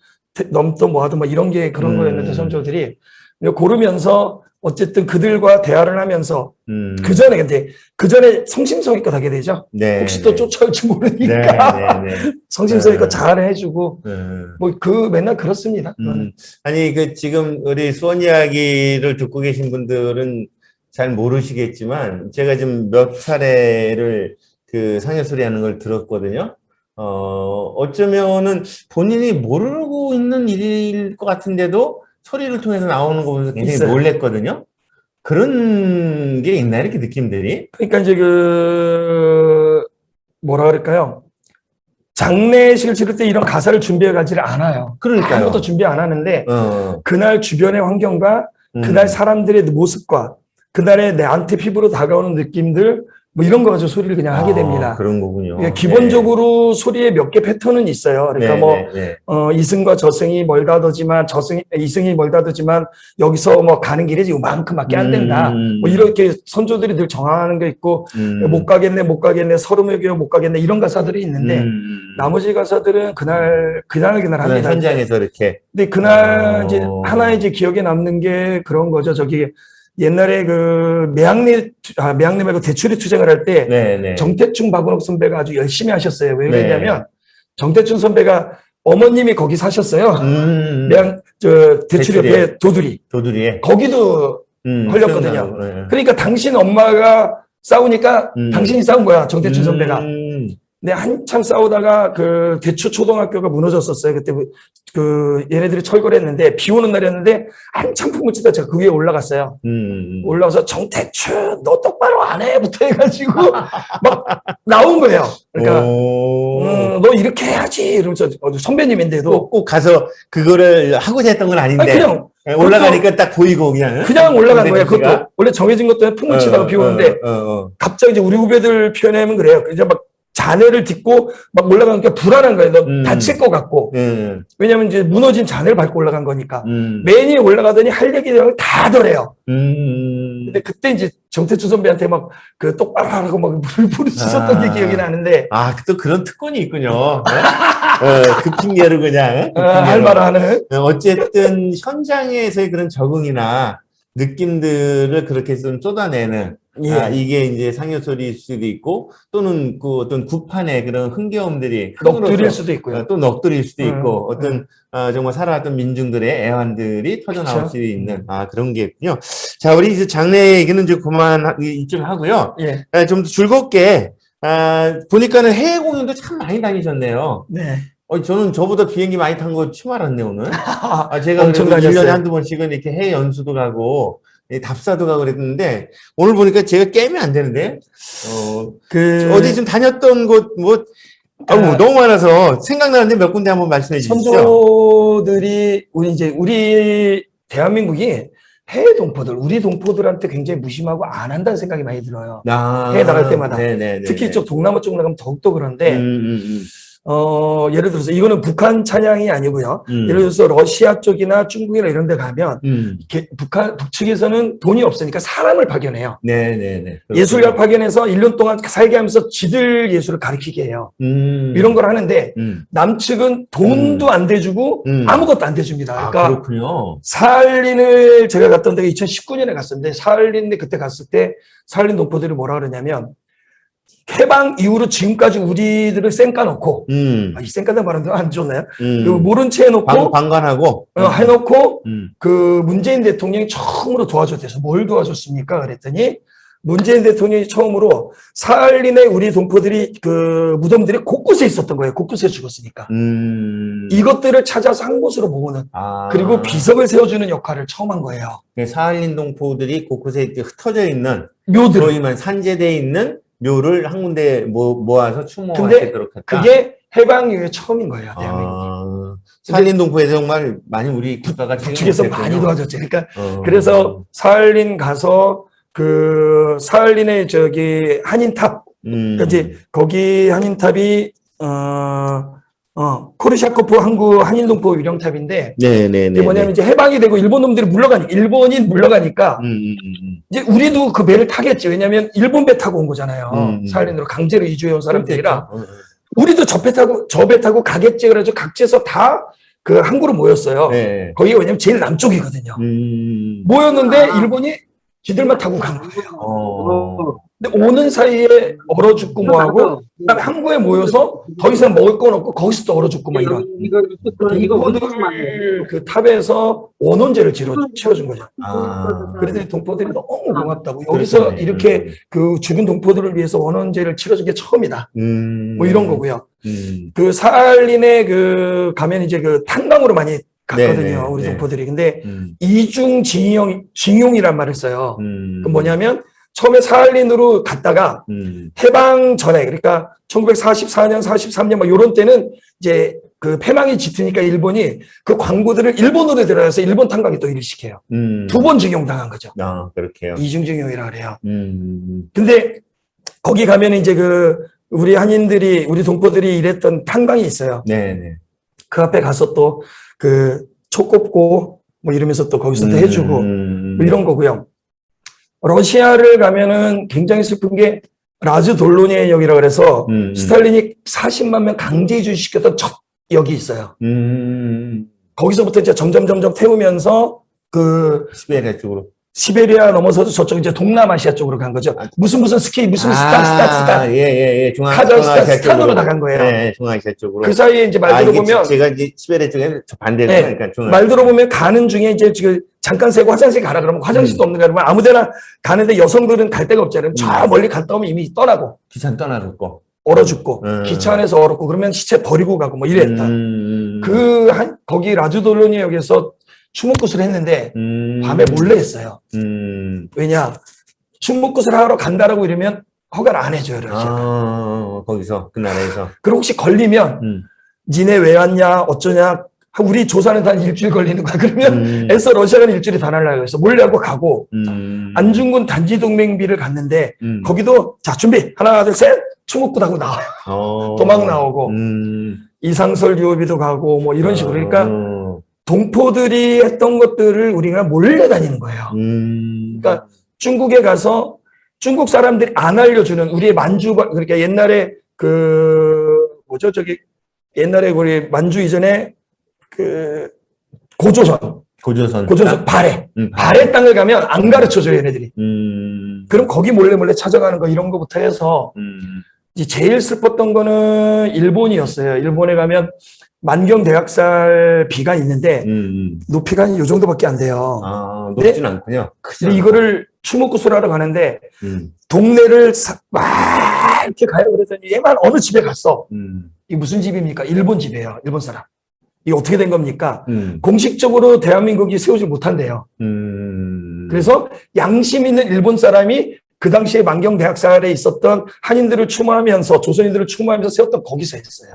넘든 뭐하든 뭐 이런 게 그런 거였는데 선조들이 고르면서 어쨌든 그들과 대화를 하면서 근데 그 전에 성심성의껏 하게 되죠. 네, 혹시 또 네. 쫓아올지 네, 모르니까 네, 네. 성심성의껏 잘 해주고 뭐 맨날 그렇습니다. 아니, 지금 우리 수원 이야기를 듣고 계신 분들은 잘 모르시겠지만, 제가 지금 몇 차례를 그 상여소리 하는 걸 들었거든요. 어쩌면은 본인이 모르고 있는 일일 것 같은데도 소리를 통해서 나오는 거 보면서 굉장히 있어요. 놀랬거든요. 그런 게 있나, 이렇게 느낌들이? 그러니까 이제 뭐라 그럴까요? 장례식을 치를 때 이런 가사를 준비해 가지를 않아요. 그러니까요. 아무것도 준비 안 하는데 어, 그날 주변의 환경과 그날 사람들의 모습과 그날의 내한테 피부로 다가오는 느낌들 뭐 이런 거 가지고 소리를 그냥 하게 됩니다. 그런 거군요. 그러니까 기본적으로 소리에 몇 개 패턴은 있어요. 그러니까 이승과 저승이 멀다더지만 이승이 멀다더지만 여기서 뭐 가는 길이 이만큼밖에 안 된다. 뭐 이렇게 선조들이 늘 정하는 게 있고 못 가겠네, 서름의 못 가겠네 이런 가사들이 있는데 나머지 가사들은 그날 합니다. 현장에서 이렇게. 근데 그날 이제 하나의 이제 기억에 남는 게 그런 거죠. 옛날에 매양리 말고 대추리 투쟁을 할 때 정태춘, 박은옥 선배가 아주 열심히 하셨어요. 왜 그랬냐면 정태춘 선배가 어머님이 거기 사셨어요. 대추리 옆에 도두리에. 거기도 걸렸거든요. 그러니까 당신 엄마가 싸우니까 당신이 싸운 거야, 정태춘 선배가. 근데 한참 싸우다가 대추 초등학교가 무너졌었어요. 그때 얘네들이 철거를 했는데 비 오는 날이었는데 한참 풍을 치다 제가 그 위에 올라갔어요. 올라와서 정태춘 너 똑바로 안 해?부터 해가지고 막 나온 거예요. 그러니까 너 이렇게 해야지 이러면서 선배님인데도 꼭 가서 그거를 하고자 했던 건 아닌데 그냥 올라가니까 딱 보이고 그냥 올라간 거예요. 그것도 원래 정해진 것 때문에 풍을 치다가 비 오는데 갑자기 이제 우리 후배들 표현하면 그래요. 이제 막 잔해를 딛고 막 올라가니까 불안한 거예요. 너 다칠 것 같고. 왜냐면 이제 무너진 잔해를 밟고 올라간 거니까. 맨 위에 올라가더니 할 얘기를 다 하더래요. 근데 그때 이제 정태춘 선배한테 막 똑바로 하라고 막 물을 부르셨던 게 기억이 나는데. 또 그런 특권이 있군요. 그 핑계로 그냥. 할 말을 하는. 어쨌든 현장에서의 그런 적응이나 느낌들을 그렇게 좀 쏟아내는. 이게 이제 상여소리일 수도 있고, 또는 어떤 구판의 그런 흥겨움들이 넋두릴 수도 있고요. 또 넋두릴 수도 있고, 정말 살아왔던 민중들의 애환들이 터져나올 그쵸? 수 있는, 그런 게 있군요. 자, 우리 이제 장례 얘기는 이제 이쯤 하고요. 좀 더 즐겁게, 보니까는 해외 공연도 참 많이 다니셨네요. 네. 저는 저보다 비행기 많이 탄 거 처음 알았네, 오늘. 제가 엄청 그래도 1년에 다녔어요. 한두 번씩은 이렇게 해외 연수도 가고, 답사도 가고 그랬는데, 오늘 보니까 제가 깨면 안 되는데, 어디 좀 다녔던 곳, 너무 많아서 생각나는데 몇 군데 한번 말씀해 주시죠. 선조들이, 우리 대한민국이 해외 동포들, 우리 동포들한테 굉장히 무심하고 안 한다는 생각이 많이 들어요. 해외 나갈 때마다. 특히 이쪽 동남아 쪽 나가면 더욱더 그런데, 예를 들어서 이거는 북한 찬양이 아니고요. 예를 들어서 러시아 쪽이나 중국이나 이런 데 가면 북측에서는 돈이 없으니까 사람을 파견해요. 예술가 파견해서 1년 동안 살게 하면서 지들 예술을 가르치게 해요. 이런 걸 하는데 남측은 돈도 안 대주고 아무것도 안 대줍니다. 그러니까 그렇군요. 사할린을 제가 갔던 데가 2019년에 갔었는데 사할린에 그때 갔을 때 사할린 동포들이 뭐라 그러냐면 해방 이후로 지금까지 우리들을 쌩까놓고, 이 쌩까는 말은 안 좋나요? 모른 채 해놓고, 방관하고, 해놓고, 문재인 대통령이 처음으로 도와줬대서 뭘 도와줬습니까? 그랬더니, 문재인 대통령이 처음으로 사할린에 우리 동포들이 무덤들이 곳곳에 있었던 거예요. 곳곳에 죽었으니까. 이것들을 찾아서 한 곳으로 모으는, 그리고 비석을 세워주는 역할을 처음 한 거예요. 사할린 동포들이 곳곳에 흩어져 있는 묘들. 소위 말 산재되어 있는 묘를 한 군데 모아서 추모할 근데 수 있도록 했다. 그게 해방 이후에 처음인 거예요, 대한민국. 산림동포에서 정말 많이 우리 국가가 북측에서 지금 많이 도와줬죠. 그러니까 어. 그래서 사할린 가서 그 사할린의 저기 한인탑, 이제 거기 한인탑이 코르샤코프 항구 한인동포 유령탑인데 네네네. 이게 뭐냐면 이제 해방이 되고 일본 놈들이 일본이 물러가니까 이제 우리도 그 배를 타겠지. 왜냐하면 일본 배 타고 온 거잖아요. 사할린으로 강제로 이주해 온 사람들이라 우리도 저 배 타고 가겠지. 그래서 각지에서 다 그 항구로 모였어요. 네. 거기가 왜냐면 제일 남쪽이거든요. 모였는데 일본이 지들만 타고 간 거예요. 근데 오는 사이에 얼어 죽고 뭐하고 그다음에 항구에 모여서 더 이상 먹을 건 없고 거기서 또 얼어 죽고 막 이런 동포들 그 탑에서 원혼제를 치러준 거죠. 그랬더니 동포들이 너무 고맙다고 여기서 그렇죠. 이렇게 그 죽은 동포들을 위해서 원혼제를 치러준 게 처음이다. 뭐 이런 거고요. 그 사할린에 그 가면 이제 그 탄광으로 많이 갔거든요. 네네, 우리 네. 동포들이. 근데 이중 징용이란 말을 써요. 그 뭐냐면 처음에 사할린으로 갔다가 해방 전에 그러니까 1944년, 43년 막 요런 때는 이제 그 패망이 짙으니까 일본이 그 광부들을 일본으로 들어가서 일본 탄광에 또 일을 시켜요. 2번 징용당한 거죠. 그렇게요. 이중 징용이라 그래요. 근데 거기 가면 이제 그 우리 한인들이 우리 동포들이 일했던 탄광이 있어요. 네네. 그 앞에 가서 또 그 초 꼽고 뭐 이러면서 또 거기서 또 해주고 뭐 이런 거고요. 러시아를 가면은 굉장히 슬픈 게 라즈 돌로니의 역이라 그래서 스탈린이 40만 명 강제 이주시켰던 첫 역이 있어요. 거기서부터 이제 점점 태우면서 그 시베리아 쪽으로. 시베리아 넘어서도 저쪽 이제 동남아시아 쪽으로 간 거죠. 무슨 스키 무슨 스타 예. 카자흐스탄으로 나간 거예요. 네, 중앙아시아 쪽으로. 그 사이에 이제 말 들어보면 제가 이제 시베리아 쪽에 반대가 네, 그러니까 중앙. 말 들어보면 가는 중에 이제 지금 잠깐 세고 화장실 가라 그러면 화장실도 없는 거야. 그러면 아무데나 가는데 여성들은 갈 데가 없잖아요. 저 멀리 갔다 오면 이미 떠나고 기차 떠나고 얼어 죽고 기차 안에서 얼었고 그러면 시체 버리고 가고 뭐 이랬다. 거기 라주돌로니역에서 추모굿을 했는데 밤에 몰래 했어요. 왜냐 추모굿을 하러 간다라고 이러면 허가를 안 해줘요. 거기서 그 나라에서. 그리고 혹시 걸리면 니네 왜 왔냐 어쩌냐 우리 조사는 한 일주일 걸리는 거야. 그러면 애써 러시아가 일주일에 다 날라가요. 그래서 몰래 하고 가고 안중근 단지동맹비를 갔는데 거기도 자 준비 하나 둘 셋 추모굿 하고 나와요. 도망 나오고 이상설 유오비도 가고 뭐 이런 식으로 그러니까 동포들이 했던 것들을 우리가 몰래 다니는 거예요. 그러니까 중국에 가서 중국 사람들이 안 알려주는 우리의 만주 그러니까 옛날에 옛날에 우리 만주 이전에 그 고조선 발해 땅을 가면 안 가르쳐줘요 얘네들이. 그럼 거기 몰래 찾아가는 거 이런 거부터 해서 이제 제일 슬펐던 거는 일본이었어요. 일본에 가면 만경 대학살 비가 있는데 높이가 이 정도밖에 안 돼요. 높진 않군요. 근데 이거를 추모굿을 하러 가는데 동네를 막 이렇게 가요. 그랬더니 얘만 어느 집에 갔어. 이 무슨 집입니까? 일본 집이에요. 일본 사람. 이게 어떻게 된 겁니까? 공식적으로 대한민국이 세우지 못한대요. 그래서 양심 있는 일본 사람이 그 당시에 만경 대학살에 있었던 한인들을 추모하면서 조선인들을 추모하면서 세웠던 거기서 했어요.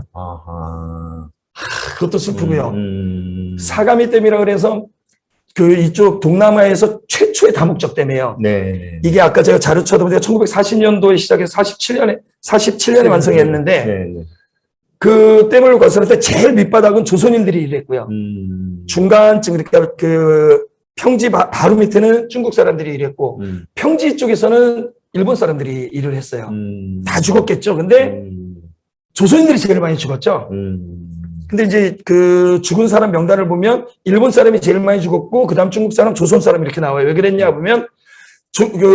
그것도 슬프고요. 사가미 댐이라 그래서 그 이쪽 동남아에서 최초의 다목적 댐이에요. 네. 이게 아까 제가 자료 쳐다보니까 1940년도에 시작해서 47년에 완성했는데 네. 그 댐을 건설할 때 제일 밑바닥은 조선인들이 일했고요. 중간쯤 그러니까 그 평지 바로 밑에는 중국 사람들이 일했고 평지 쪽에서는 일본 사람들이 일을 했어요. 다 죽었겠죠. 근데 조선인들이 제일 많이 죽었죠. 근데 이제 그 죽은 사람 명단을 보면 일본 사람이 제일 많이 죽었고 그다음 중국 사람, 조선 사람 이렇게 나와요. 왜 그랬냐 보면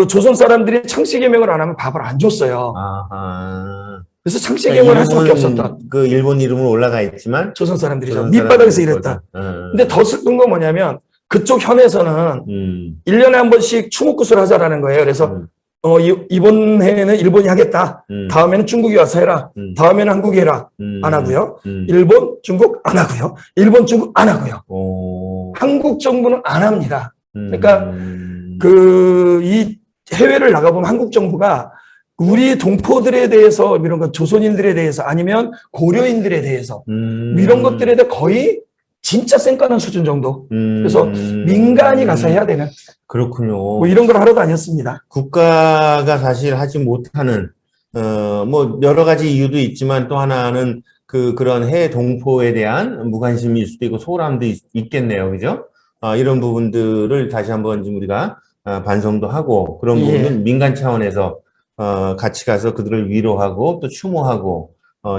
조선 사람들이 창씨개명을 안 하면 밥을 안 줬어요. 그래서 창씨개명을 할 수밖에 없었다. 그 일본 이름으로 올라가 있지만 조선 사람들이죠. 밑바닥에서 일했다. 근데 더 슬픈 건 뭐냐면 그쪽 현에서는 1년에 한 번씩 추모굿을 하자라는 거예요. 그래서 이번 해에는 일본이 하겠다. 다음에는 중국이 와서 해라. 다음에는 한국이 해라. 안 하고요. 일본, 중국 안 하고요. 일본, 중국 안 하고요. 한국 정부는 안 합니다. 그러니까 이 해외를 나가보면 한국 정부가 우리 동포들에 대해서 이런 거 조선인들에 대해서 아니면 고려인들에 대해서 이런 것들에 대해 거의 진짜 쌩까는 수준 정도. 그래서 민간이 가서 해야 되는 그렇군요. 뭐 이런 걸 하러 다녔습니다. 국가가 사실 하지 못하는, 뭐, 여러 가지 이유도 있지만 또 하나는 그런 해외 동포에 대한 무관심일 수도 있고 소홀함도 있겠네요. 그죠? 이런 부분들을 다시 한번 좀 우리가 반성도 하고 그런 예. 부분은 민간 차원에서 같이 가서 그들을 위로하고 또 추모하고,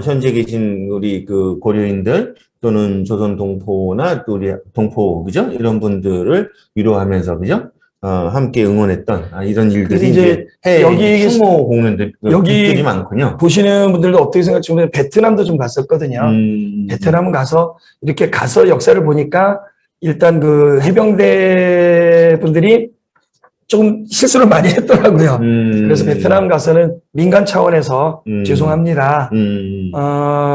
현재 계신 우리 그 고려인들 또는 조선 동포나 또 우리 동포, 그죠? 이런 분들을 위로하면서, 그죠? 함께 응원했던 이런 일들이 그래서 이제 해외 여기 추모 공연들, 여기 분들이 많군요. 보시는 분들도 어떻게 생각하시면 베트남도 좀 갔었거든요. 베트남은 가서 이렇게 가서 역사를 보니까 일단 그 해병대 분들이 조금 실수를 많이 했더라고요. 그래서 베트남 가서는 민간 차원에서 죄송합니다.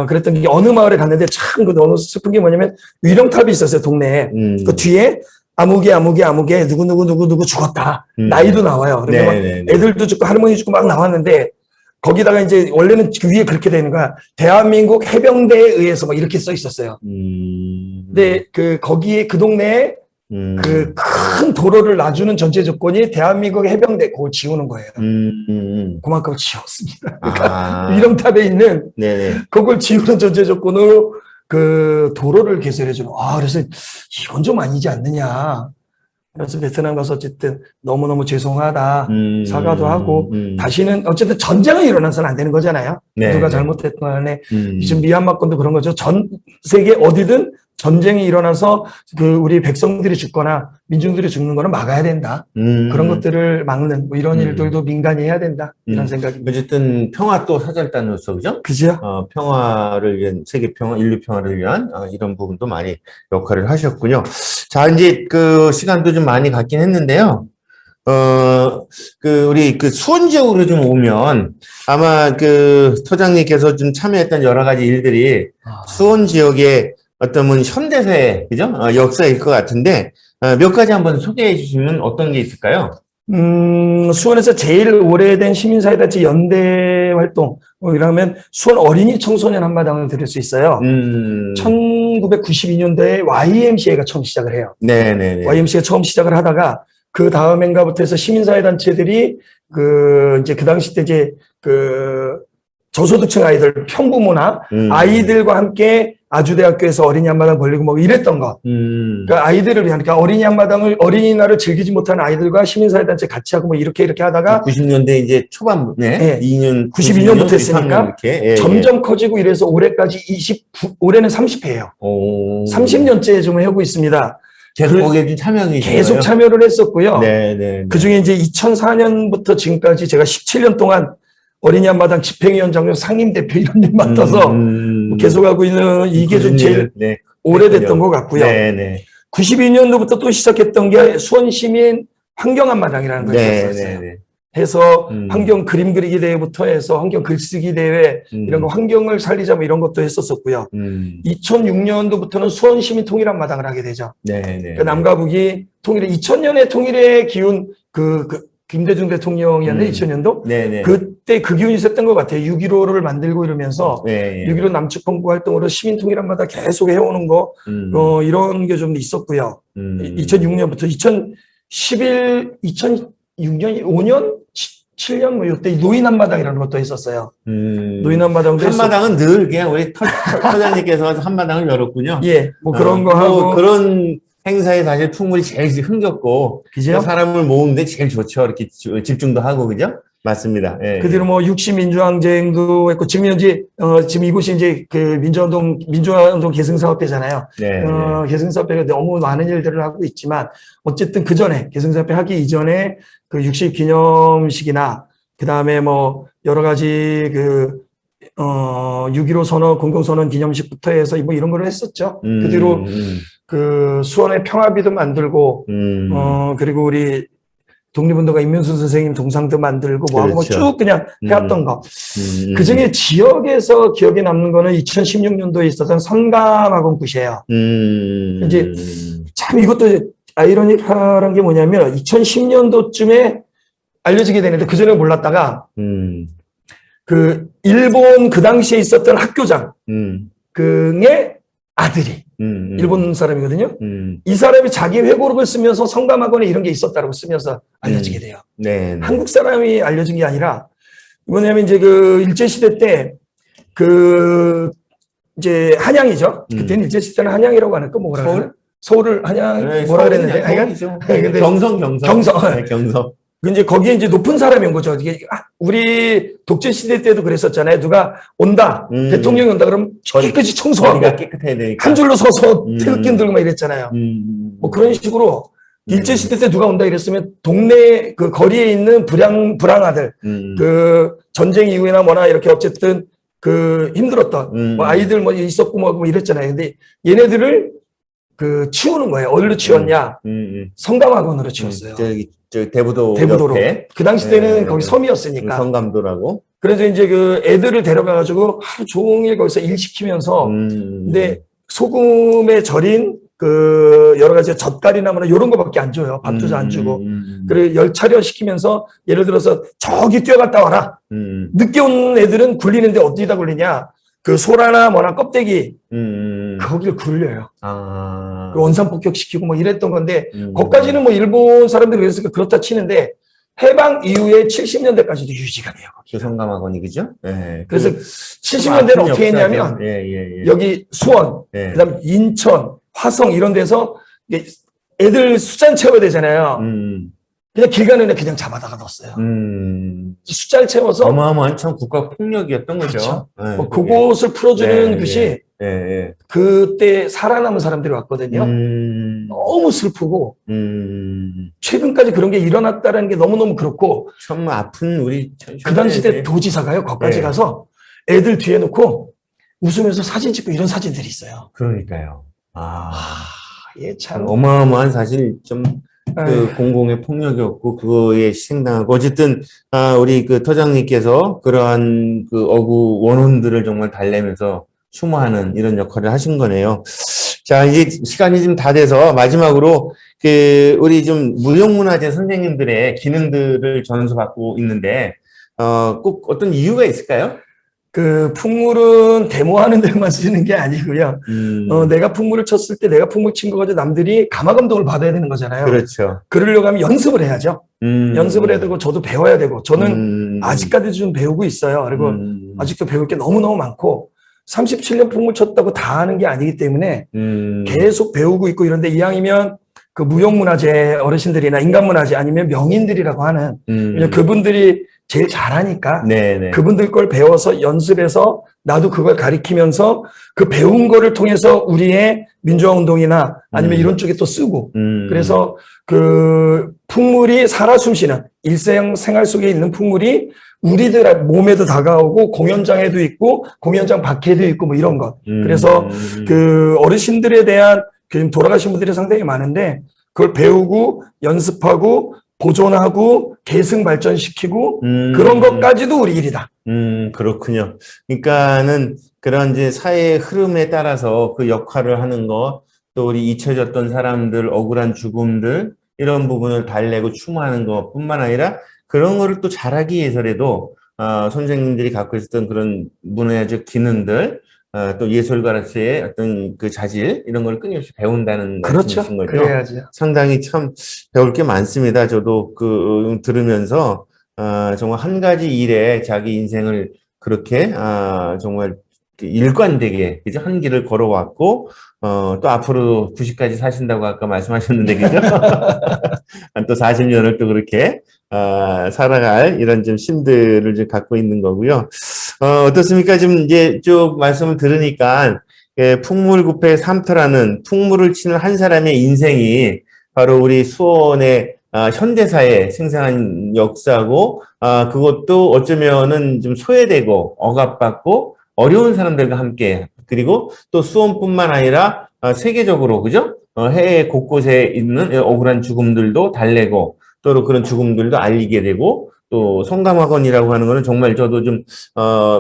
그랬던 게 어느 마을에 갔는데 참 그 너무 슬픈 게 뭐냐면 위령탑이 있었어요, 동네에. 그 뒤에 아무개 누구 죽었다. 나이도 나와요. 그리고 막 애들도 죽고 할머니 죽고 막 나왔는데 거기다가 이제 원래는 그 위에 그렇게 되는 거야. 대한민국 해병대에 의해서 막 이렇게 써 있었어요. 근데 거기에 그 동네에 그 큰 도로를 놔주는 전체 조건이 대한민국 해병대 그걸 지우는 거예요. 그만큼 지웠습니다. 그러니까 위령탑에 있는 그걸 지우는 전체 조건으로 그 도로를 개설해주는. 그래서 이건 좀 아니지 않느냐. 그래서 베트남 가서 어쨌든 너무너무 죄송하다. 사과도 하고 다시는 어쨌든 전쟁은 일어나서는 안 되는 거잖아요. 누가 잘못했던 간에 지금 미얀마 건도 그런 거죠. 전 세계 어디든 전쟁이 일어나서 우리 백성들이 죽거나 민중들이 죽는 거는 막아야 된다. 그런 것들을 막는 뭐 이런 일들도 민간이 해야 된다. 이런 생각입니다. 어쨌든 평화 또 사절단으로서, 그죠? 그죠? 평화를 위한, 세계 평화, 인류 평화를 위한 이런 부분도 많이 역할을 하셨군요. 자, 이제 그 시간도 좀 많이 갔긴 했는데요. 우리 수원 지역으로 좀 오면 아마 소장님께서 좀 참여했던 여러 가지 일들이 수원 지역의 어떤 현대사의, 그죠? 역사일 것 같은데, 몇 가지 한번 소개해 주시면 어떤 게 있을까요? 수원에서 제일 오래된 시민사회단체 연대 활동, 이러면 수원 어린이 청소년 한마당을 들을 수 있어요. 1992년도에 YMCA가 처음 시작을 해요. 네네네. YMCA가 처음 시작을 하다가 그 다음엔가부터 해서 시민사회단체들이 이제 그 당시 때 이제 저소득층 아이들 평부모나 아이들과 함께 아주대학교에서 어린이 한마당 벌리고 뭐 이랬던 거. 그러니까 아이들을 위한, 그러니까 어린이날을 즐기지 못하는 아이들과 시민사회단체 같이 하고 뭐 이렇게 하다가 90년대 이제 초반에 92년부터 했으니까 점점 커지고 이래서 올해까지 올해는 30회예요. 30년째 좀 하고 있습니다. 계속 거기에 좀 참여하고 계속 참여를 했었고요. 네. 그 중에 이제 2004년부터 지금까지 제가 17년 동안 어린이 한마당 집행위원장 상임대표 이런 일 맡아서 계속하고 있는 이게 좀 제일 오래됐던 것 같고요. 92년도부터 또 시작했던 게 수원시민 환경한마당이라는 걸 했었어요. 해서 환경 그림 그리기 대회부터 해서 환경 글쓰기 대회 이런 거 환경을 살리자 뭐 이런 것도 했었었고요. 2006년도부터는 수원시민 통일한마당을 하게 되죠. 그러니까 남과 북이 2000년에 통일의 기운 김대중 대통령이었는데 2000년도 그때 그 기운이 있었던 것 같아요. 6.15를 만들고 이러면서 6.15 남측 홍보 활동으로 시민 통일한마당 계속 해오는 거 이런 게 좀 있었고요. 2006년부터 2006년 5년 7년 뭐 이때 노인 한마당이라는 것도 했었어요. 노인 한마당도 한마당은 늘 그냥 우리 터장님께서 한마당을 열었군요. 뭐 그런 거 하고 그런 행사에 사실 풍물이 제일 흥겹고, 그죠? 사람을 모으는데 제일 좋죠. 이렇게 집중도 하고, 그죠? 맞습니다. 그 뒤로 뭐 60민주항쟁도 했고, 지금 현재, 지금 이곳이 이제 민주화운동 계승사업회잖아요. 계승사업회가 너무 많은 일들을 하고 있지만, 어쨌든 그 전에, 계승사업회 하기 이전에 60 기념식이나, 그 다음에 뭐, 여러 가지 6.15 선언, 공동선언 기념식부터 해서 뭐 이런 걸 했었죠. 그 뒤로 수원의 평화비도 만들고, 그리고 우리 독립운동가 임명순 선생님 동상도 만들고, 뭐 하고 뭐 쭉 그냥 해왔던 거. 그 중에 지역에서 기억에 남는 거는 2016년도에 있었던 선감학원굿이에요. 이제 참 이것도 아이러니컬한 게 뭐냐면 2010년도쯤에 알려지게 되는데 그 전에 몰랐다가 음, 그 일본 그 당시에 있었던 학교장 그의 아들이 일본 사람이거든요. 이 사람이 자기 회고록을 쓰면서 성감학원에 이런 게 있었다고 쓰면서 알려지게 돼요. 네, 네. 한국 사람이 알려진 게 아니라 뭐냐면 이제 그 일제시대 때 그 이제 한양이죠. 그때는 일제시대는 한양이라고 하니까 뭐라 그래요? 서울을 한양 네, 뭐라 그랬는데 거기죠. 근데 경성. 경성. 네, 경성. 이제 거기에 이제 높은 사람이 온 거죠. 이게 우리 독재 시대 때도 그랬었잖아요. 누가 온다, 대통령이 온다 그러면 깨끗이 청소하고 거리가 깨끗해야 되니까. 한 줄로 서서 태극기 들고 막 이랬잖아요. 뭐 그런 식으로 일제 시대 때 누가 온다 이랬으면 동네 그 거리에 있는 불황아들 그 전쟁 이후에나 뭐나 이렇게 어쨌든 그 힘들었던 뭐 아이들 뭐 있었고 뭐 이랬잖아요. 근데 얘네들을 그 치우는 거예요. 어디로 치웠냐? 성감학원으로 치웠어요. 저기 대부도 대부도로. 옆에. 그 당시 때는 네, 거기 섬이었으니까. 성감도라고. 그래서 이제 그 애들을 데려가가지고 하루 종일 거기서 일 시키면서 근데 소금에 절인 그 여러 가지 젓갈이나 뭐나 이런 거밖에 안 줘요. 밥도 잘 안 주고. 그리고 열차려 시키면서 예를 들어서 저기 뛰어갔다 와라. 늦게 온 애들은 굴리는데 어디다 굴리냐. 그 소라나 뭐나 껍데기 거기를 굴려요. 그 원산 폭격시키고 뭐 이랬던 건데 거기까지는 뭐 일본 사람들이 그랬으니까 그렇다 치는데 해방 이후에 70년대까지도 유지가 돼요. 그 성감학원이 그죠? 네. 그래서 70년대는 어떻게 했냐면 여기 수원, 예. 그다음 인천, 화성 이런 데서 이게 애들 숫자는 채워야 되잖아요. 그냥 길 가는 애 그냥 잡아다가 넣었어요. 숫자를 채워서 어마어마한 참 국가 폭력이었던 거죠. 그렇죠. 네, 뭐 그곳을 풀어주는 네, 것이 예. 그때 살아남은 사람들이 왔거든요. 너무 슬프고 최근까지 그런 게 일어났다는 게 너무너무 그렇고 참 아픈 우리 그 당시 때 도지사가요. 거기까지 네. 가서 애들 뒤에 놓고 웃으면서 사진 찍고 이런 사진들이 있어요. 그러니까요. 예, 참. 어마어마한 사실 좀 그 공공의 폭력이었고 그거에 희생당하고 어쨌든 우리 그 터장님께서 그러한 그 어구 원혼들을 정말 달래면서 추모하는 이런 역할을 하신 거네요. 자, 이제 시간이 좀 다 돼서 마지막으로 그 우리 좀 무형문화재 선생님들의 기능들을 전수받고 있는데 꼭 어떤 이유가 있을까요? 그 풍물은 데모하는 데만 쓰는 게 아니고요. 내가 풍물을 쳤을 때 내가 풍물 친 거 가지고 남들이 감화감동을 받아야 되는 거잖아요. 그렇죠. 그러려고 하면 연습을 해야죠. 연습을 해야 되고 저도 배워야 되고 저는 아직까지도 좀 배우고 있어요. 그리고 아직도 배울 게 너무너무 많고 37년 풍물 쳤다고 다 하는 게 아니기 때문에 계속 배우고 있고 이런데 이왕이면 그 무형문화재 어르신들이나 인간문화재 아니면 명인들이라고 하는 왜냐면 그분들이 제일 잘하니까 네네. 그분들 걸 배워서 연습해서 나도 그걸 가리키면서 그 배운 거를 통해서 우리의 민주화 운동이나 아니면 이런 쪽에 또 쓰고 그래서 그 풍물이 살아 숨쉬는 일생생활 속에 있는 풍물이 우리들 몸에도 다가오고 공연장에도 있고 공연장 밖에도 있고 뭐 이런 것 그래서 그 어르신들에 대한 그 돌아가신 분들이 상당히 많은데 그걸 배우고 연습하고 보존하고 계승 발전시키고 그런 것까지도 우리 일이다. 그렇군요. 그러니까는 그런 이제 사회의 흐름에 따라서 그 역할을 하는 것, 또 우리 잊혀졌던 사람들, 억울한 죽음들, 이런 부분을 달래고 추모하는 것뿐만 아니라 그런 거를 또 잘하기 위해서라도, 선생님들이 갖고 있었던 그런 문화적 기능들, 또 예술가로서의 어떤 그 자질, 이런 걸 끊임없이 배운다는 그렇죠. 말씀이신 거죠. 그래야죠. 상당히 참 배울 게 많습니다. 저도 그 들으면서 정말 한 가지 일에 자기 인생을 그렇게 정말 일관되게 그죠? 한 길을 걸어왔고 또 앞으로 90까지 사신다고 아까 말씀하셨는데 그죠? 또 40년을 또 그렇게 살아갈 이런 좀 힘들을 좀 갖고 있는 거고요. 어떻습니까? 지금 이제 쭉 말씀을 들으니까 풍물구패 삼터라는 풍물을 치는 한 사람의 인생이 바로 우리 수원의 현대사의 생생한 역사고, 그것도 어쩌면은 좀 소외되고, 억압받고, 어려운 사람들과 함께, 그리고 또 수원뿐만 아니라, 세계적으로, 그죠? 해외 곳곳에 있는 억울한 죽음들도 달래고, 또 그런 죽음들도 알리게 되고, 또 성감학원이라고 하는 거는 정말 저도 좀,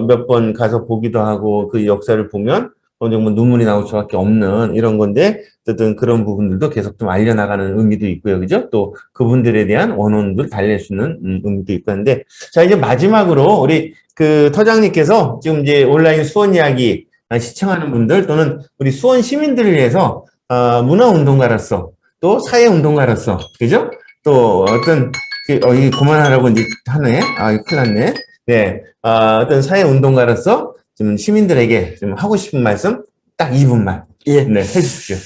몇 번 가서 보기도 하고, 그 역사를 보면, 어느 정도 눈물이 나올 수밖에 없는 이런 건데, 어쨌든 그런 부분들도 계속 좀 알려나가는 의미도 있고요. 그죠? 또 그분들에 대한 원혼들 달랠 수 있는 의미도 있고 한데, 자, 이제 마지막으로 우리 그 터장님께서 지금 이제 온라인 수원 이야기 시청하는 분들 또는 우리 수원 시민들을 위해서 문화운동가로서 또 사회운동가로서, 그죠? 또 어떤, 이 그만하라고 이제 하네? 아, 큰일 났네. 네. 어떤 사회운동가로서 좀 시민들에게 좀 하고 싶은 말씀 딱 2분만. 예. 네, 해주십시오.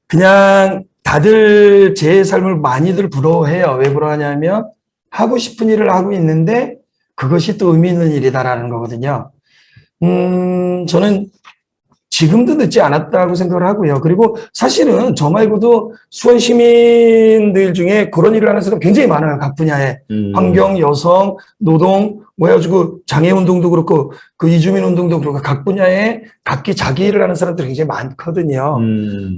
그냥 다들 제 삶을 많이들 부러워해요. 왜 부러워하냐면 하고 싶은 일을 하고 있는데 그것이 또 의미 있는 일이다라는 거거든요. 저는 지금도 늦지 않았다고 생각을 하고요. 그리고 사실은 저 말고도 수원 시민들 중에 그런 일을 하는 사람 굉장히 많아요. 각 분야에. 환경, 여성, 노동, 뭐 해가지고 장애운동도 그렇고 그 이주민운동도 그렇고 각 분야에 각기 자기 일을 하는 사람들이 굉장히 많거든요.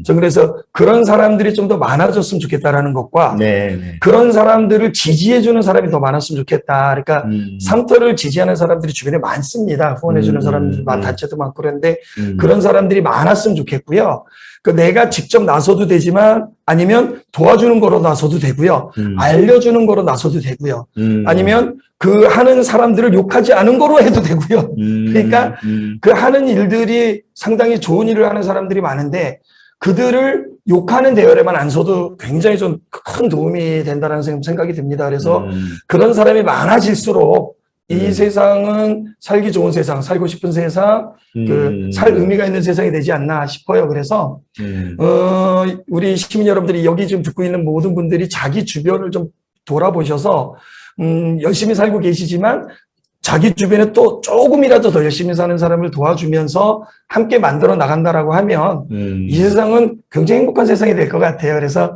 저 그래서 그런 사람들이 좀 더 많아졌으면 좋겠다라는 것과 네. 그런 사람들을 지지해주는 사람이 더 많았으면 좋겠다. 그러니까 삼터를 지지하는 사람들이 주변에 많습니다. 후원해주는 사람들, 단체도 많고 그런데 그런 사람들이 많았으면 좋겠고요. 그 내가 직접 나서도 되지만 아니면 도와주는 거로 나서도 되고요. 알려주는 거로 나서도 되고요. 아니면 그 하는 사람들을 욕하지 않은 거로 해도 되고요. 그러니까 그 하는 일들이 상당히 좋은 일을 하는 사람들이 많은데 그들을 욕하는 대열에만 안 서도 굉장히 좀 큰 도움이 된다는 생각이 듭니다. 그래서 그런 사람이 많아질수록 이 세상은 살기 좋은 세상, 살고 싶은 세상, 살 의미가 있는 세상이 되지 않나 싶어요. 그래서, 우리 시민 여러분들이 여기 지금 듣고 있는 모든 분들이 자기 주변을 좀 돌아보셔서, 열심히 살고 계시지만, 자기 주변에 또 조금이라도 더 열심히 사는 사람을 도와주면서 함께 만들어 나간다라고 하면, 이 세상은 굉장히 행복한 세상이 될 것 같아요. 그래서,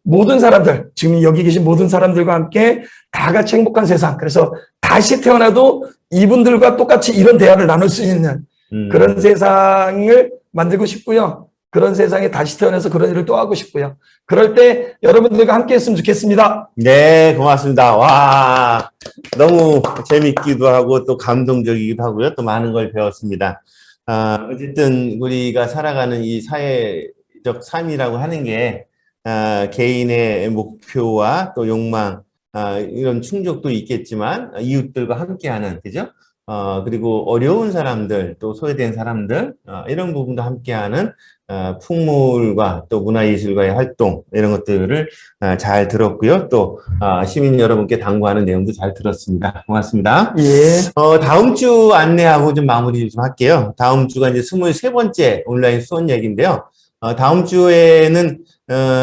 모든 사람들, 지금 여기 계신 모든 사람들과 함께 다 같이 행복한 세상. 그래서 다시 태어나도 이분들과 똑같이 이런 대화를 나눌 수 있는 그런 세상을 만들고 싶고요. 그런 세상에 다시 태어나서 그런 일을 또 하고 싶고요. 그럴 때 여러분들과 함께 했으면 좋겠습니다. 네, 고맙습니다. 와, 너무 재밌기도 하고 또 감동적이기도 하고요. 또 많은 걸 배웠습니다. 어쨌든 우리가 살아가는 이 사회적 삶이라고 하는 게 개인의 목표와 또 욕망, 이런 충족도 있겠지만 이웃들과 함께하는, 그죠? 그리고 어려운 사람들, 또 소외된 사람들, 이런 부분도 함께하는 풍물과 또 문화예술가의 활동, 이런 것들을 잘 들었고요. 또 시민 여러분께 당부하는 내용도 잘 들었습니다. 고맙습니다. 예. 다음 주 안내하고 좀 마무리 좀 할게요. 다음 주가 이제 23번째 온라인 수원 얘기인데요. 다음 주에는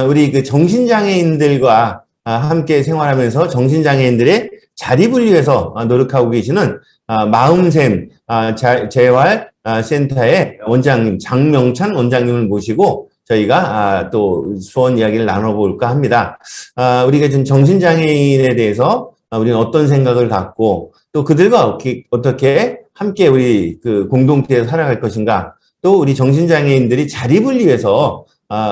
우리 그 정신장애인들과 함께 생활하면서 정신장애인들의 자립을 위해서 노력하고 계시는 마음샘 재활센터의 원장님 장명찬 원장님을 모시고 저희가 또 수원 이야기를 나눠볼까 합니다. 우리가 지금 정신장애인에 대해서 우리는 어떤 생각을 갖고 또 그들과 어떻게 함께 우리 그 공동체에서 살아갈 것인가, 또 우리 정신장애인들이 자립을 위해서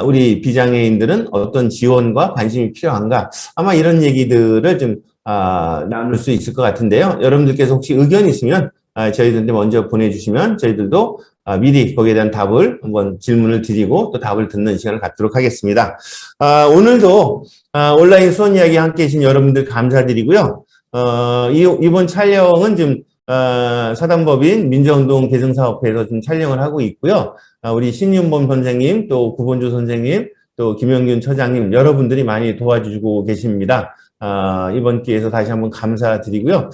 우리 비장애인들은 어떤 지원과 관심이 필요한가, 아마 이런 얘기들을 좀 나눌 수 있을 것 같은데요. 여러분들께서 혹시 의견이 있으면 저희들한테 먼저 보내주시면 저희들도 미리 거기에 대한 답을 한번 질문을 드리고 또 답을 듣는 시간을 갖도록 하겠습니다. 오늘도 온라인 수원 이야기 함께 해주신 여러분들 감사드리고요. 이번 촬영은 지금 사단법인 민주운동 개정사업회에서 지금 촬영을 하고 있고요. 우리 신윤범 선생님, 또 구본주 선생님, 또 김영균 처장님, 여러분들이 많이 도와주고 계십니다. 이번 기회에서 다시 한번 감사드리고요.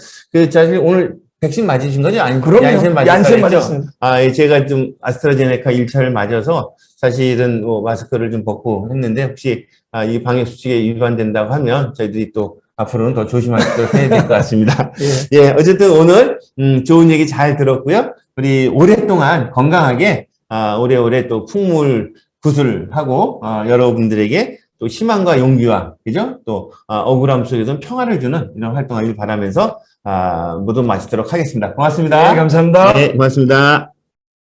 사실 오늘 백신 맞으신 거죠? 아니, 그럼요. 얀센 맞았습니다. 제가 좀 아스트라제네카 1차를 맞아서 사실은 뭐 마스크를 좀 벗고 했는데 혹시 이 방역수칙에 위반된다고 하면 저희들이 또 앞으로는 더 조심하도록 해야 될 것 같습니다. 예, 어쨌든 오늘 좋은 얘기 잘 들었고요. 우리 오랫동안 건강하게 오래오래 또 풍물 구슬하고 여러분들에게 또 희망과 용기와, 그죠? 또 억울함 속에서 평화를 주는 이런 활동하길 바라면서 모두 마치도록 하겠습니다. 고맙습니다. 네, 감사합니다. 네, 고맙습니다.